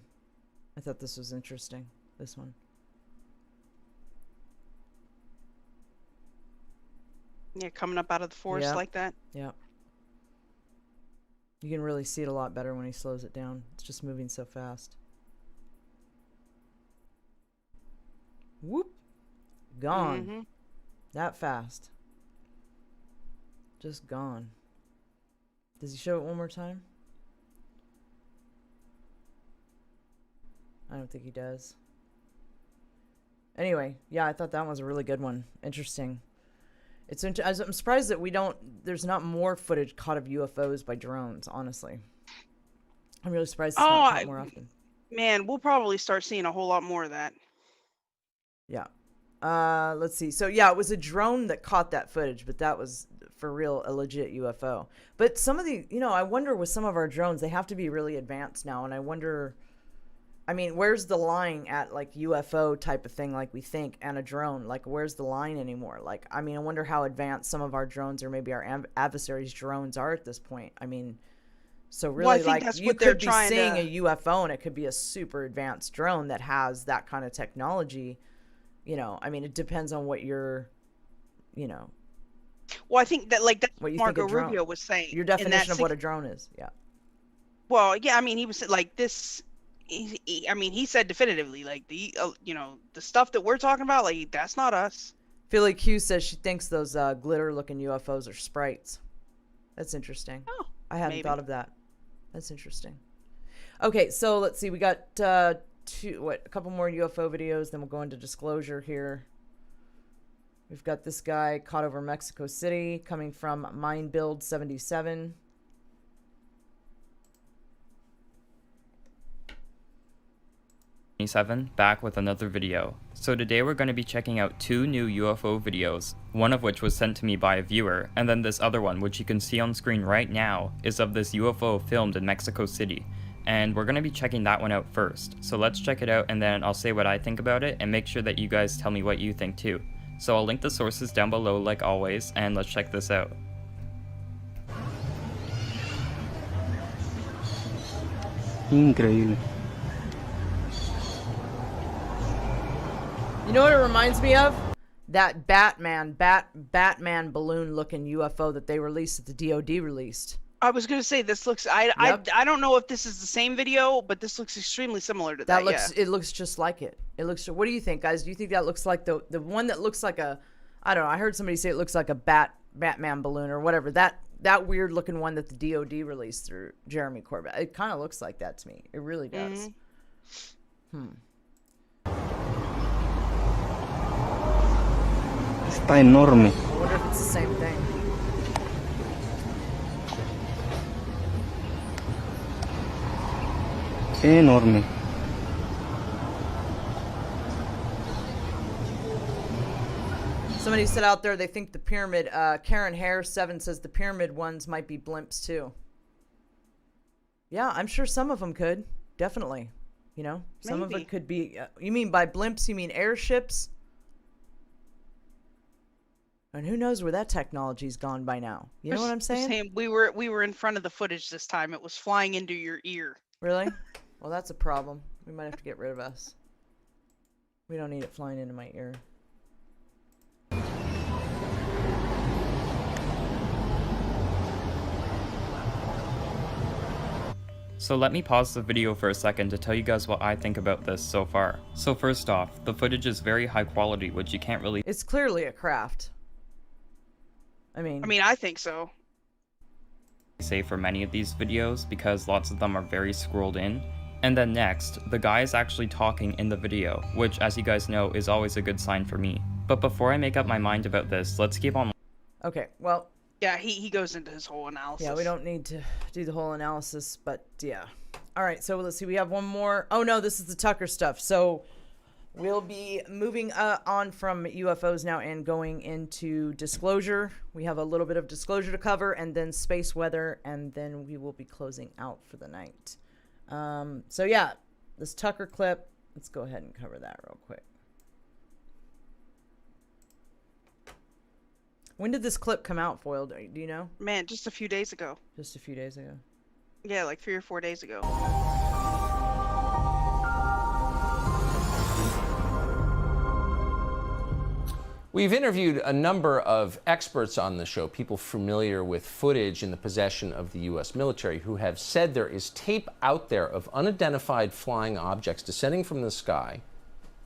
I thought this was interesting, this one. Yeah, coming up out of the forest like that. Yeah. You can really see it a lot better when he slows it down. It's just moving so fast. Whoop. Gone. Mm-hmm. That fast. Just gone. Does he show it one more time? I don't think he does. Anyway, yeah, I thought that was a really good one. Interesting. I'm surprised that there's not more footage caught of UFOs by drones, honestly. I'm really surprised it's not caught more often. Man, we'll probably start seeing a whole lot more of that. Yeah. Let's see. So, yeah, it was a drone that caught that footage, but that was, for real, a legit UFO. But some of the, I wonder with some of our drones, they have to be really advanced now, and I wonder... I mean, where's the line at, like, UFO type of thing, like we think, and a drone? Like, where's the line anymore? Like, I mean, I wonder how advanced some of our drones or maybe our adversaries' drones are at this point. I mean, so really, like, you could be seeing a UFO and it could be a super advanced drone that has that kind of technology. I mean, it depends on what you're, Well, I think that, like, that's what Marco Rubio was saying. Your definition of what a drone is, yeah. Well, yeah, I mean, he was like this... he said definitively, like, the stuff that we're talking about, like, that's not us. Philly Q says she thinks those glitter-looking UFOs are sprites. That's interesting. Oh, I hadn't thought of that. That's interesting. Okay, so let's see. We got a couple more UFO videos, then we'll go into disclosure here. We've got this guy caught over Mexico City, coming from MineBuild77. Back with another video. So today we're going to be checking out two new UFO videos, one of which was sent to me by a viewer, and then this other one, which you can see on screen right now, is of this UFO filmed in Mexico City. And we're going to be checking that one out first. So let's check it out and then I'll say what I think about it and make sure that you guys tell me what you think too. So I'll link the sources down below like always, and let's check this out. Increíble. You know what it reminds me of? That Batman balloon looking UFO that they released, that the DoD released. I was gonna say, this looks. I don't know if this is the same video, but this looks extremely similar to that. It looks just like it. It looks. What do you think, guys? Do you think that looks like the one that looks like a? I don't know. I heard somebody say it looks like a Batman balloon or whatever. That weird looking one that the DoD released through Jeremy Corbett. It kind of looks like that to me. It really does. Está enorme. I wonder if it's the same thing. Enorme. Somebody said out there they think the pyramid, Karen Hare 7 says the pyramid ones might be blimps too. Yeah, I'm sure some of them could. Definitely. Some of it could be, you mean by blimps, you mean airships? And who knows where that technology's gone by now? You know what I'm saying? We were in front of the footage this time. It was flying into your ear. Really? Well, that's a problem. We might have to get rid of us. We don't need it flying into my ear. So let me pause the video for a second to tell you guys what I think about this so far. So first off, the footage is very high quality, which you can't really... It's clearly a craft. I mean, I think so. ...say for many of these videos, because lots of them are very scrolled in. And then next, the guy is actually talking in the video, which, as you guys know, is always a good sign for me. But before I make up my mind about this, let's keep on... Okay, well... Yeah, he goes into his whole analysis. Yeah, we don't need to do the whole analysis, but yeah. All right, so let's see. We have one more. Oh, no, this is the Tucker stuff. So we'll be moving on from UFOs now and going into disclosure. We have a little bit of disclosure to cover, and then space weather, and then we will be closing out for the night. So yeah, This Tucker clip, let's go ahead and cover that real quick. When did this clip come out, Foil? Do you know? Man, just a few days ago. Just a few days ago. Yeah, like 3 or 4 days ago. We've interviewed a number of experts on the show, people familiar with footage in the possession of the U.S. military, who have said there is tape out there of unidentified flying objects descending from the sky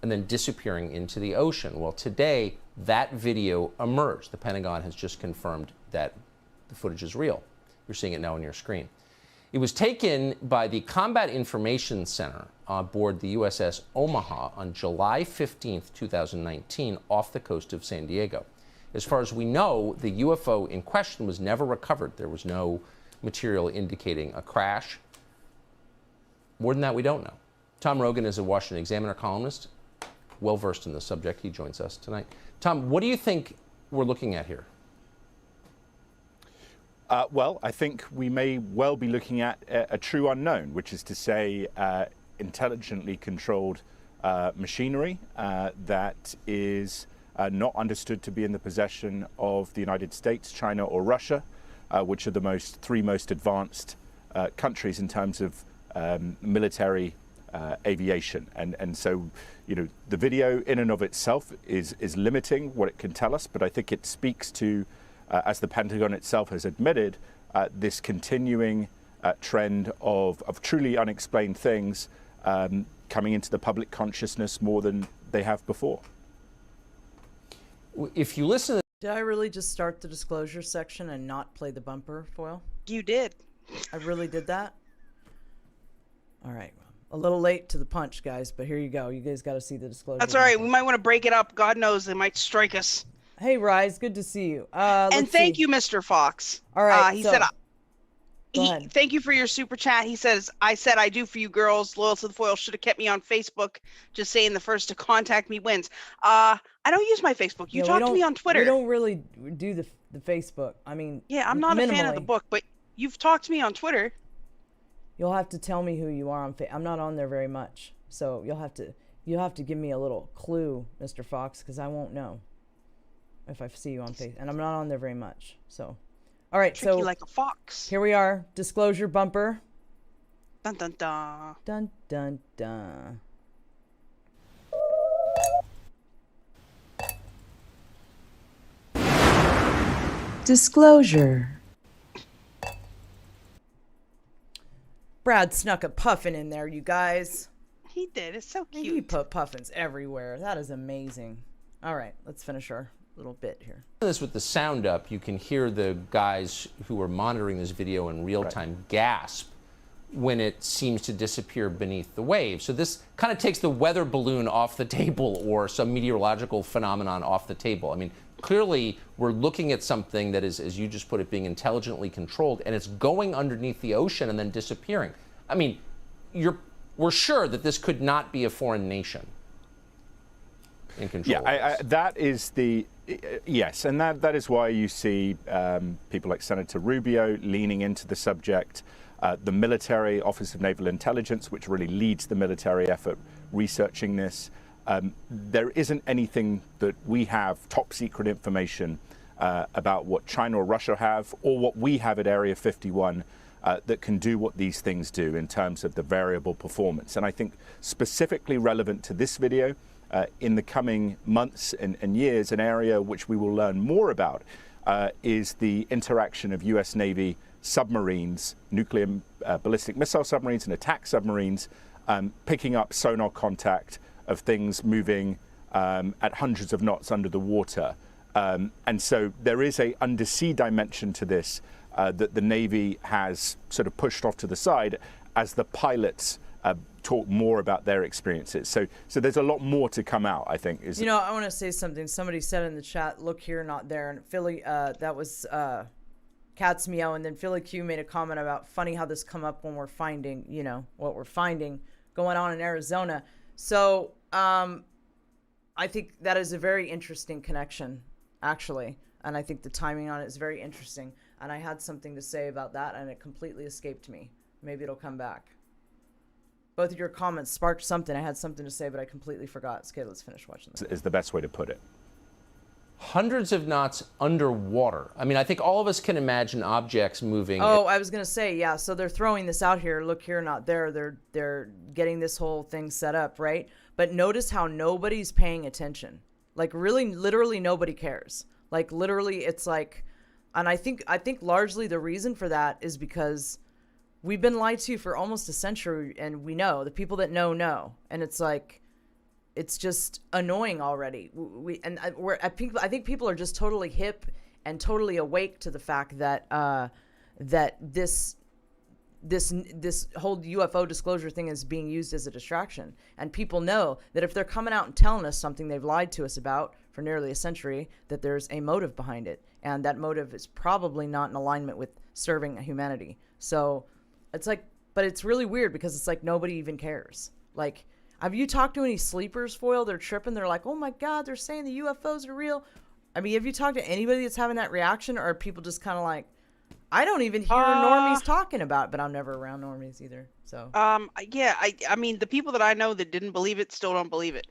and then disappearing into the ocean. Well, today, that video emerged. The Pentagon has just confirmed that the footage is real. You're seeing it now on your screen. It was taken by the Combat Information Center aboard the USS Omaha on July 15, 2019, off the coast of San Diego. As far as we know, the UFO in question was never recovered. There was no material indicating a crash. More than that, we don't know. Tom Rogan is a Washington Examiner columnist, well-versed in the subject. He joins us tonight. Tom, what do you think we're looking at here? Well, I think we may well be looking at a true unknown, which is to say intelligently controlled machinery that is not understood to be in the possession of the United States, China, or Russia, which are the three most advanced countries in terms of military aviation. And so, you know, the video in and of itself is limiting what it can tell us, but I think it speaks to, as the Pentagon itself has admitted, this continuing trend of truly unexplained things coming into the public consciousness more than they have before. If you listen to... Did I really just start the disclosure section and not play the bumper, Foil? You did. I really did that? All right. A little late to the punch, guys, but here you go. You guys got to see the disclosure. That's all right. We might want to break it up. God knows they might strike us. Hey, Rise, good to see you. And thank you, Mr. Fox. All right. He so, said, go ahead. thank you for your super chat. He says, I said I do for you girls. Loyal to the Foil should have kept me on Facebook. Just saying the first to contact me wins. I don't use my Facebook. You talk to me on Twitter. We don't really do the Facebook. I mean, yeah, I'm not a fan of the book, but you've talked to me on Twitter. You'll have to tell me who you are on Facebook. I'm not on there very much, so you'll have to give me a little clue, Mr. Fox, because I won't know if I see you on Facebook, and I'm not on there very much. So, all right, Tricky like a fox. Here we are, disclosure bumper. Dun dun dun. Dun dun dun. Disclosure. Brad snuck a puffin in there, you guys. He did. It's so cute. He put puffins everywhere. That is amazing. All right, let's finish our little bit here. This with the sound up, you can hear the guys who are monitoring this video in real time gasp when it seems to disappear beneath the waves. So this kind of takes the weather balloon off the table or some meteorological phenomenon off the table. I mean, clearly we're looking at something that is, as you just put it, being intelligently controlled, and it's going underneath the ocean and then disappearing. I mean, we're sure that this could not be a foreign nation in control. Yeah, that is the yes, and that is why you see people like Senator Rubio leaning into the subject. The military Office of Naval Intelligence, which really leads the military effort researching this. There isn't anything that we have top secret information about what China or Russia have, or what we have at Area 51 that can do what these things do in terms of the variable performance. And I think specifically relevant to this video, in the coming months and years, an area which we will learn more about is the interaction of US Navy submarines, nuclear ballistic missile submarines and attack submarines, picking up sonar contact of things moving at hundreds of knots under the water. And so there is a undersea dimension to this that the Navy has sort of pushed off to the side as the pilots talk more about their experiences. So there's a lot more to come out, I think. You know, I want to say something. Somebody said in the chat, look here, not there. And Philly, that was Cat's Meow. And then Philly Q made a comment about funny how this come up when we're finding, you know, what we're finding going on in Arizona. So I think that is a very interesting connection, actually. And I think the timing on it is very interesting. And I had something to say about that, and it completely escaped me. Maybe it'll come back. Both of your comments sparked something. I had something to say, but I completely forgot. Okay, let's finish watching this. Is the best way to put it. Hundreds of knots underwater. I mean, I think all of us can imagine objects moving. Oh, I was gonna say, yeah. So they're throwing this out here. Look here, not there. They're getting this whole thing set up, right? But notice how nobody's paying attention. Like really, literally, nobody cares. Like literally, it's like, and I think largely the reason for that is because we've been lied to for almost a century, and we know, the people that know, and it's like, it's just annoying already. I think people are just totally hip and totally awake to the fact that that this whole UFO disclosure thing is being used as a distraction, and people know that if they're coming out and telling us something they've lied to us about for nearly a century, that there's a motive behind it, and that motive is probably not in alignment with serving humanity. So it's like, but it's really weird because it's like nobody even cares. Like, have you talked to any sleepers, Foil? They're tripping. They're like, oh my God, they're saying the UFOs are real. I mean, have you talked to anybody that's having that reaction, or are people just kind of like, I don't even hear normies talking about it, but I'm never around normies either. So yeah, I mean, the people that I know that didn't believe it still don't believe it.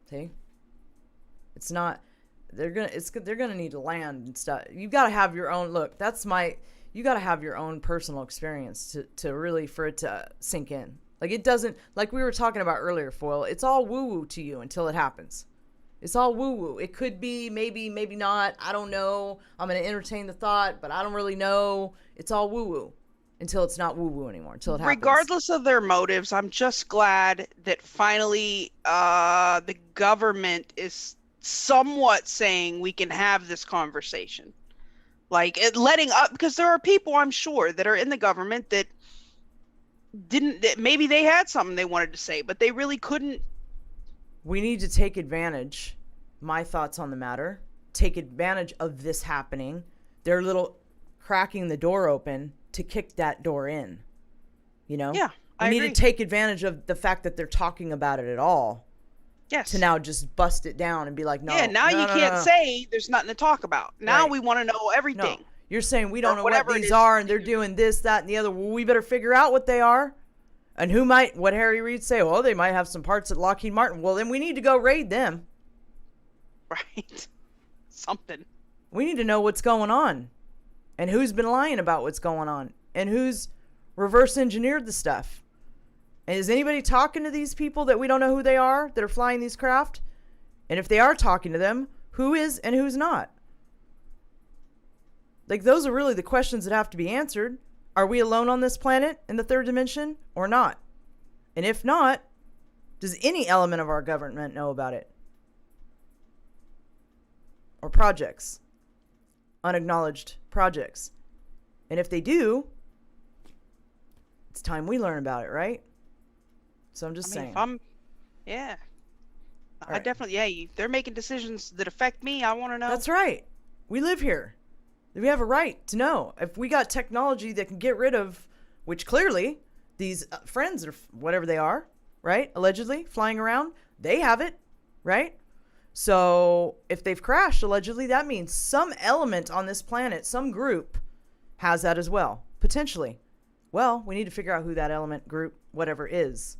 See, it's not. They're gonna need to land and stuff. You gotta have your own look. You gotta have your own personal experience to really, for it to sink in. Like it doesn't, like we were talking about earlier, Foil. It's all woo woo to you until it happens. It's all woo woo. It could be, maybe not. I don't know. I'm gonna entertain the thought, but I don't really know. It's all woo woo until it's not woo woo anymore. Until it happens. Regardless of their motives, I'm just glad that finally the government is somewhat saying we can have this conversation. Like letting up, because there are people, I'm sure, that are in the government that maybe they had something they wanted to say, but they really couldn't. We need to take advantage, my thoughts on the matter, take advantage of this happening. They're little cracking the door open to kick that door in, you know? Yeah, I agree. We need to take advantage of the fact that they're talking about it at all. Yes. To now just bust it down and be like, no. Yeah, now you can't say there's nothing to talk about. Now we want to know everything. No. You're saying we don't know what these are, and they're doing this, that, and the other. Well, we better figure out what they are. And who might, what Harry Reid say, well, they might have some parts at Lockheed Martin. Well, then we need to go raid them. Right. Something. We need to know what's going on. And who's been lying about what's going on. And who's reverse engineered the stuff. And is anybody talking to these people that we don't know who they are, that are flying these craft? And if they are talking to them, who is and who's not? Like, those are really the questions that have to be answered. Are we alone on this planet in the third dimension or not? And if not, does any element of our government know about it? Or projects? Unacknowledged projects. And if they do, it's time we learn about it, right? So I'm just saying. Yeah. I definitely, if they're making decisions that affect me, I want to know. That's right. We live here. We have a right to know. If we got technology that can get rid of, which clearly these friends or whatever they are, right? Allegedly flying around, they have it, right? So if they've crashed, allegedly, that means some element on this planet, some group has that as well, potentially. Well, we need to figure out who that element, group, whatever is.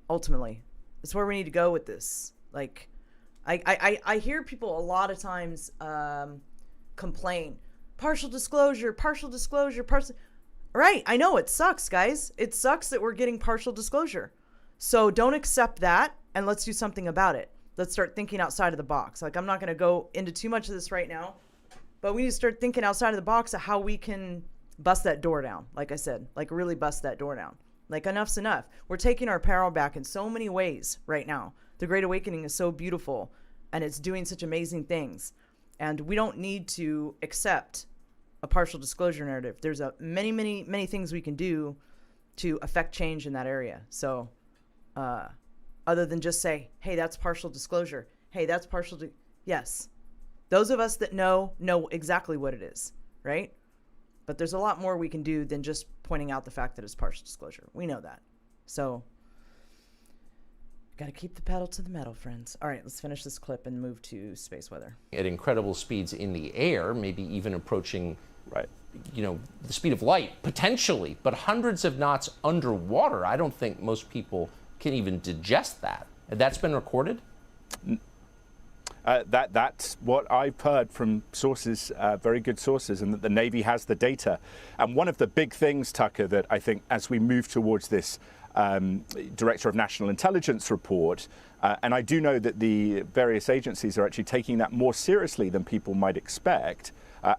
Ultimately, that's where we need to go with this. Like, I hear people a lot of times complain, partial disclosure. Right, I know it sucks, guys. It sucks that we're getting partial disclosure. So don't accept that, and let's do something about it. Let's start thinking outside of the box. Like, I'm not going to go into too much of this right now, but we need to start thinking outside of the box of how we can bust that door down. Like I said, like really bust that door down. Like, enough's enough. We're taking our power back in so many ways right now. The Great Awakening is so beautiful, and it's doing such amazing things. And we don't need to accept a partial disclosure narrative. There's many things we can do to affect change in that area. So, other than just say, hey, that's partial disclosure. Hey, that's partial. Yes. Those of us that know exactly what it is, right? But there's a lot more we can do than just pointing out the fact that it's partial disclosure. We know that. So, got to keep the pedal to the metal, friends. All right, let's finish this clip and move to space weather. At incredible speeds in the air, maybe even approaching you know, the speed of light, potentially, but hundreds of knots underwater, I don't think most people can even digest that. That's been recorded? That's what I've heard from sources, very good sources, and that the Navy has the data. And one of the big things, Tucker, that I think as we move towards this Director of National Intelligence report, and I do know that the various agencies are actually taking that more seriously than people might expect,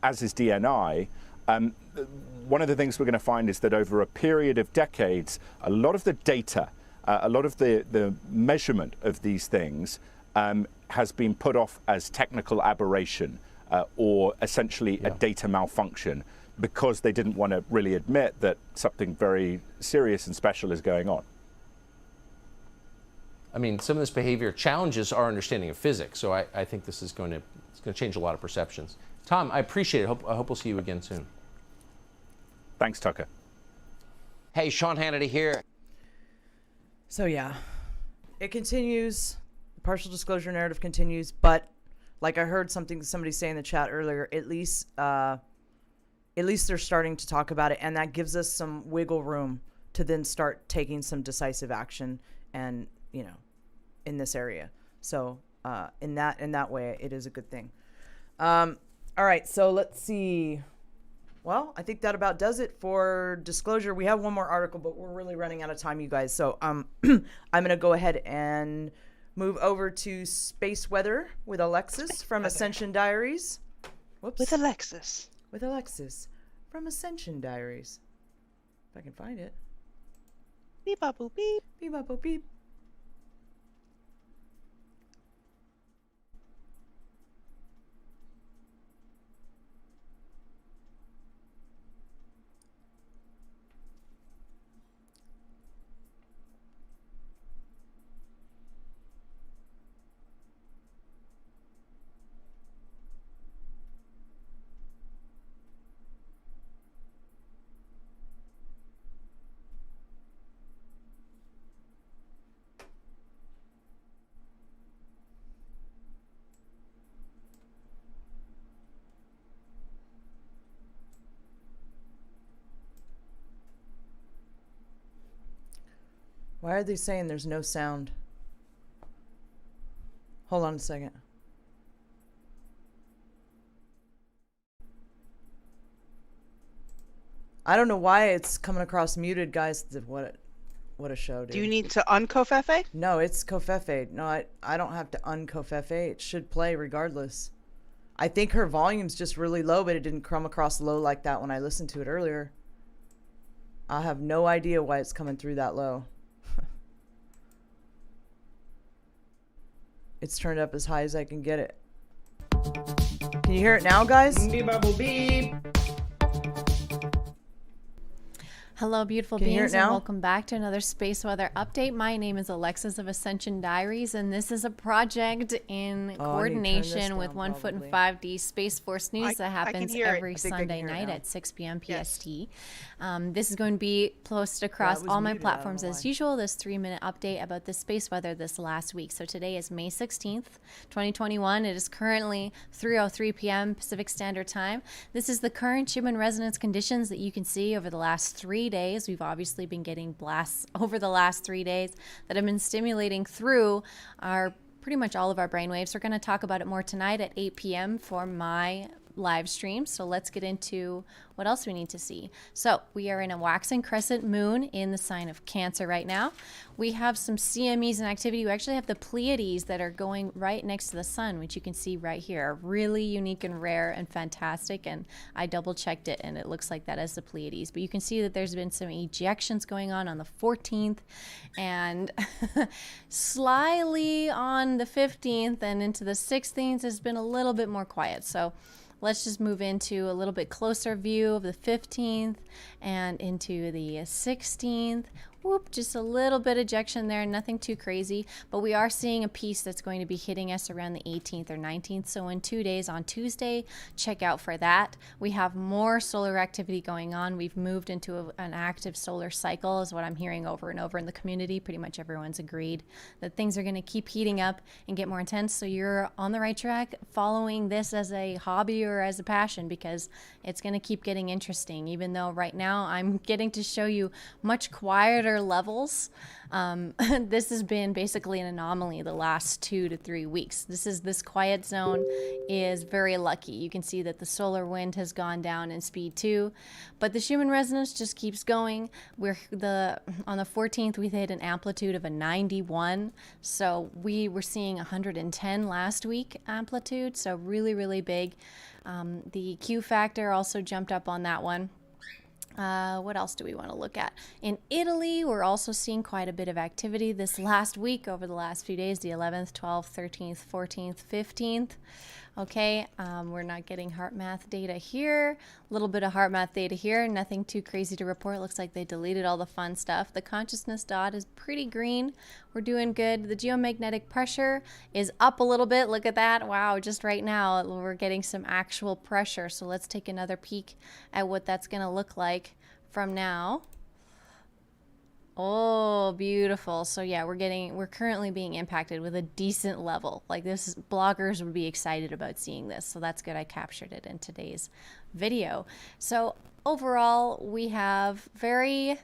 as is DNI. One of the things we're going to find is that over a period of decades, a lot of the data, a lot of the measurement of these things has been put off as technical aberration or essentially a data malfunction, because they didn't want to really admit that something very serious and special is going on. I mean, some of this behavior challenges our understanding of physics, so I think this is going to change a lot of perceptions. Tom, I appreciate it. I hope we'll see you again soon. Thanks, Tucker. Hey, Sean Hannity here. So yeah, it continues. The partial disclosure narrative continues, but like I heard somebody say in the chat earlier, at least they're starting to talk about it, and that gives us some wiggle room to then start taking some decisive action, and you know, in this area. So in that way, it is a good thing. All right, so let's see. Well, I think that about does it for disclosure. We have one more article, but we're really running out of time, you guys. So I'm gonna go ahead and move over to space weather with Alexis from Ascension Diaries. Whoops. With Alexis. With Alexis from Ascension Diaries. If I can find it. Beep bop boop beep. Beep bop boop beep. Why are they saying there's no sound? Hold on a second. I don't know why it's coming across muted, guys. What a show, dude. Do you need to uncofefe? No, it's cofefe. No, I don't have to uncofefe. It should play regardless. I think her volume's just really low, but it didn't come across low like that when I listened to it earlier. I have no idea why it's coming through that low. It's turned up as high as I can get it. Can you hear it now, guys? Hello, beautiful beings, and welcome back to another space weather update. My name is Alexis of Ascension Diaries, and this is a project in coordination with 1 Foot in 5D Space Force News that happens every Sunday night at 6 p.m. PST. This is going to be posted across all my platforms as usual, this 3-minute update about the space weather this last week. So today is May 16th, 2021. It is currently 3:03 p.m. Pacific Standard Time. This is the current human resonance conditions that you can see over the last 3 days. We've obviously been getting blasts over the last 3 days that have been stimulating through our pretty much all of our brainwaves. We're going to talk about it more tonight at 8 p.m. for my live stream. So let's get into what else we need to see. So we are in a waxing crescent moon in the sign of Cancer right now. We have some CMEs in activity. We actually have the Pleiades that are going right next to the sun, which you can see right here. Really unique and rare and fantastic. And I double checked it and it looks like that is the Pleiades. But you can see that there's been some ejections going on the 14th and slyly on the 15th and into the 16th has been a little bit more quiet. So let's just move into a little bit closer view of the 15th and into the 16th. whoop, just a little bit ejection there, nothing too crazy, but we are seeing a piece that's going to be hitting us around the 18th or 19th. So in 2 days on Tuesday, check out for that. We have more solar activity going on. We've moved into an active solar cycle is what I'm hearing over and over in the community. Pretty much everyone's agreed that things are going to keep heating up and get more intense. So you're on the right track following this as a hobby or as a passion, because it's going to keep getting interesting, even though right now I'm getting to show you much quieter levels. This has been basically an anomaly the last 2 to 3 weeks. This quiet zone is very lucky. You can see that the solar wind has gone down in speed too, but the Schumann resonance just keeps going. On the 14th we hit an amplitude of a 91, so we were seeing 110 last week amplitude, so really big. The Q factor also jumped up on that one. What else do we want to look at? In Italy, we're also seeing quite a bit of activity this last week, over the last few days, the 11th, 12th, 13th, 14th, 15th. Okay, we're not getting heart math data here. A little bit of heart math data here. Nothing too crazy to report. Looks like they deleted all the fun stuff. The consciousness dot is pretty green. We're doing good. The geomagnetic pressure is up a little bit. Look at that. Wow, just right now we're getting some actual pressure. So let's take another peek at what that's going to look like from now. Oh, beautiful. So yeah, we're currently being impacted with a decent level. Like this, bloggers would be excited about seeing this. So that's good. I captured it in today's video. So overall, we have I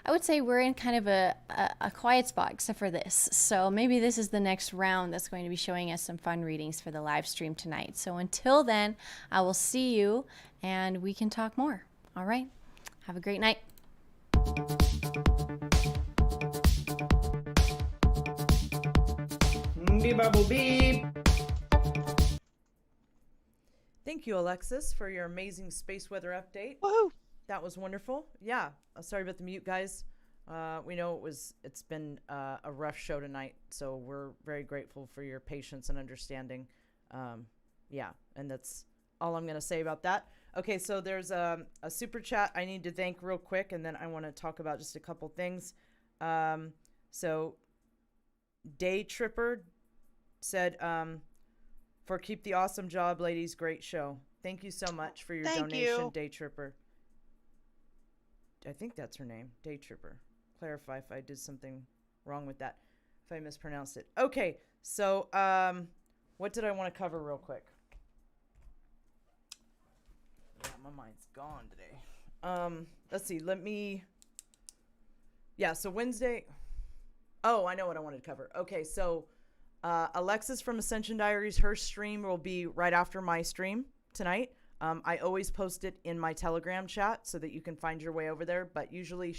would say we're in kind of a quiet spot except for this. So maybe this is the next round that's going to be showing us some fun readings for the live stream tonight. So until then, I will see you and we can talk more. All right. Have a great night. Thank you, Alexis, for your amazing space weather update. Woohoo! That was wonderful. Yeah, sorry about the mute, guys. We know it's been a rough show tonight, so we're very grateful for your patience and understanding. Yeah, and that's all I'm going to say about that. Okay, so there's a super chat I need to thank real quick, and then I want to talk about just a couple things. So Day Tripper said, for keep the awesome job, ladies, great show. Thank you so much for your donation, Day Tripper. I think that's her name, Day Tripper. Clarify if I did something wrong with that, if I mispronounced it. Okay, so what did I want to cover real quick? Yeah, my mind's gone today. Let's see, yeah, so Wednesday. Oh, I know what I wanted to cover. Okay, so Alexis from Ascension Diaries, her stream will be right after my stream tonight. I always post it in my Telegram chat so that you can find your way over there, but usually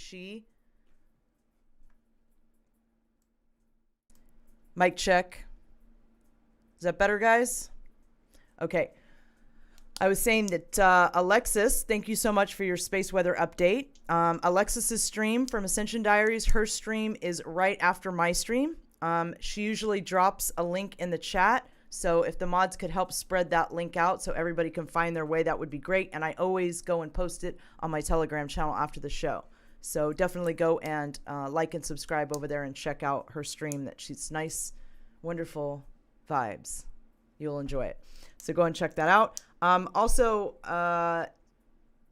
Mic check. Is that better, guys? Okay. I was saying that Alexis, thank you so much for your space weather update. Alexis's stream from Ascension Diaries, her stream is right after my stream. She usually drops a link in the chat, so if the mods could help spread that link out so everybody can find their way, that would be great. And I always go and post it on my Telegram channel after the show. So definitely go and like and subscribe over there and check out her stream. That she's nice, wonderful vibes. You'll enjoy it. So go and check that out.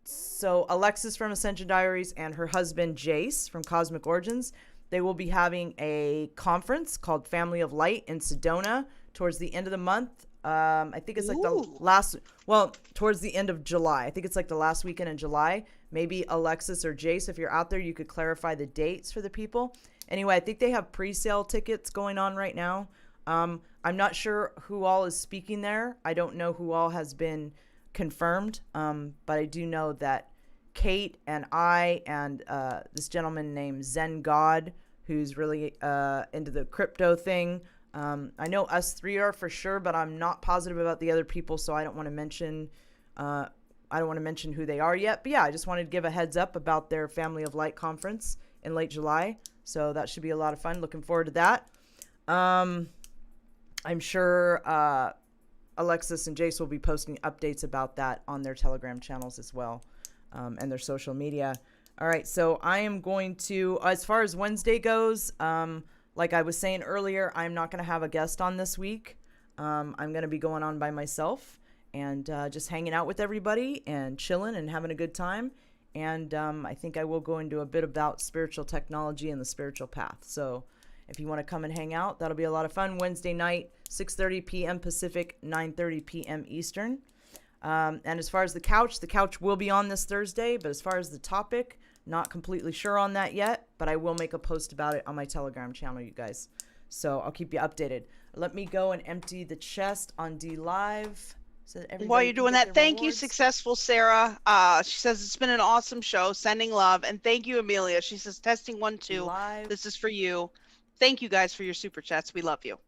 So Alexis from Ascension Diaries and her husband Jace from Cosmic Origins, they will be having a conference called Family of Light in Sedona towards the end of the month. I think it's like towards the end of July. I think it's like the last weekend in July. Maybe Alexis or Jace, if you're out there, you could clarify the dates for the people. Anyway, I think they have pre-sale tickets going on right now. I'm not sure who all is speaking there. I don't know who all has been confirmed, but I do know that Kate and I and this gentleman named Zen God, who's really into the crypto thing. I know us three are for sure, but I'm not positive about the other people, so I don't want to mention who they are yet. But yeah, I just wanted to give a heads up about their Family of Light conference in late July. So that should be a lot of fun. Looking forward to that. I'm sure Alexis and Jace will be posting updates about that on their Telegram channels as well, and their social media. All right, so I am going to, as far as Wednesday goes, like I was saying earlier, I'm not going to have a guest on this week. I'm going to be going on by myself and just hanging out with everybody and chilling and having a good time. And I think I will go into a bit about spiritual technology and the spiritual path. So if you want to come and hang out, that'll be a lot of fun. Wednesday night, 6:30 p.m. Pacific, 9:30 p.m. Eastern. And as far as the couch will be on this Thursday. But as far as the topic, not completely sure on that yet. But I will make a post about it on my Telegram channel, you guys. So I'll keep you updated. Let me go and empty the chest on D Live. So while you're doing that, thank you, Successful Sarah. She says it's been an awesome show. Sending love. And thank you, Amelia. She says testing 1 2. Live. This is for you. Thank you guys for your super chats. We love you.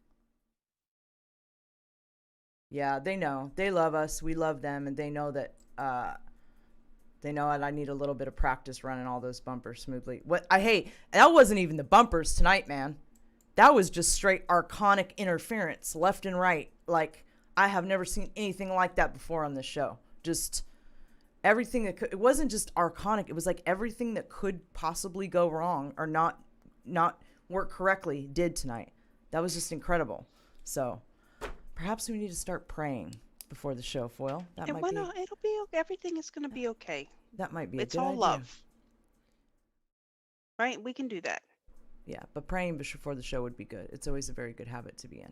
Yeah, they know. They love us. We love them, and they know that I need a little bit of practice running all those bumpers smoothly. That wasn't even the bumpers tonight, man. That was just straight archonic interference, left and right. Like, I have never seen anything like that before on this show. Just everything that could, it wasn't just archonic. It was like everything that could possibly go wrong or not work correctly did tonight. That was just incredible. So perhaps we need to start praying before the show, Foil. It'll be okay. Everything is going to be okay. That might be it's a good all idea. Love. Right? We can do that. Yeah, but praying before the show would be good. It's always a very good habit to be in.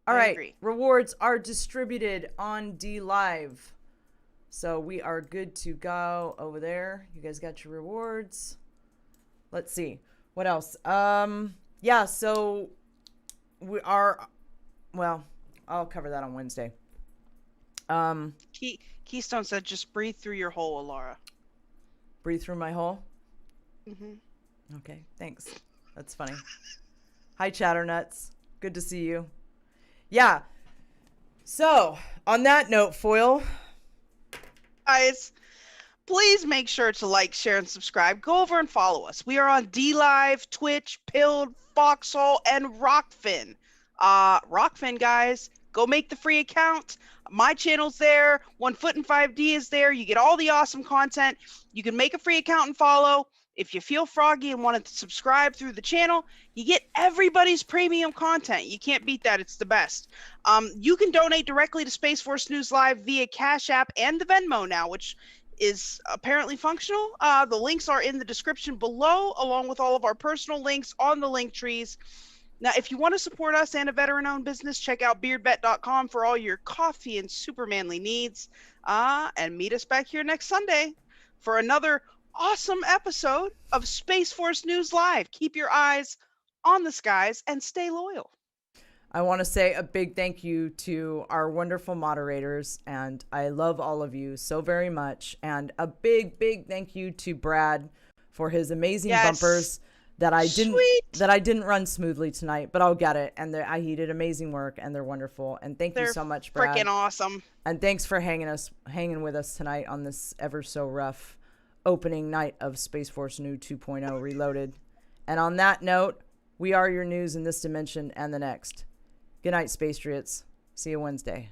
All right, agree. Rewards are distributed on D Live. So we are good to go over there. You guys got your rewards. Let's see. What else? Yeah, so we are, well, I'll cover that on Wednesday. Keystone said just breathe through your hole, Alara. Breathe through my hole? Mm-hmm. Okay, thanks. That's funny. Hi, Chatternuts. Good to see you. Yeah. So, on that note, Foil. Guys, please make sure to like, share, and subscribe. Go over and follow us. We are on DLive, Twitch, Pilled, Foxhole, and Rockfin. Rockfin, guys, go make the free account. My channel's there. 1 Foot in 5D is there. You get all the awesome content. You can make a free account and follow. If you feel froggy and want to subscribe through the channel, you get everybody's premium content. You can't beat that. It's the best. You can donate directly to Space Force News Live via Cash App and the Venmo now, which is apparently functional. The links are in the description below, along with all of our personal links on the link trees. Now, if you want to support us and a veteran-owned business, check out BeardVet.com for all your coffee and super manly needs. And meet us back here next Sunday for another awesome episode of Space Force News Live. Keep your eyes on the skies and stay loyal. I want to say a big thank you to our wonderful moderators, and I love all of you so very much. And a big thank you to Brad for his amazing bumpers that I didn't run smoothly tonight, but I'll get it. And he did amazing work, and they're wonderful. And thank you so much, Brad. Freaking awesome. And thanks for hanging with us tonight on this ever so rough opening night of Space Force New 2.0 Reloaded. And on that note, we are your news in this dimension and the next. Good night, Space Patriots. See you Wednesday.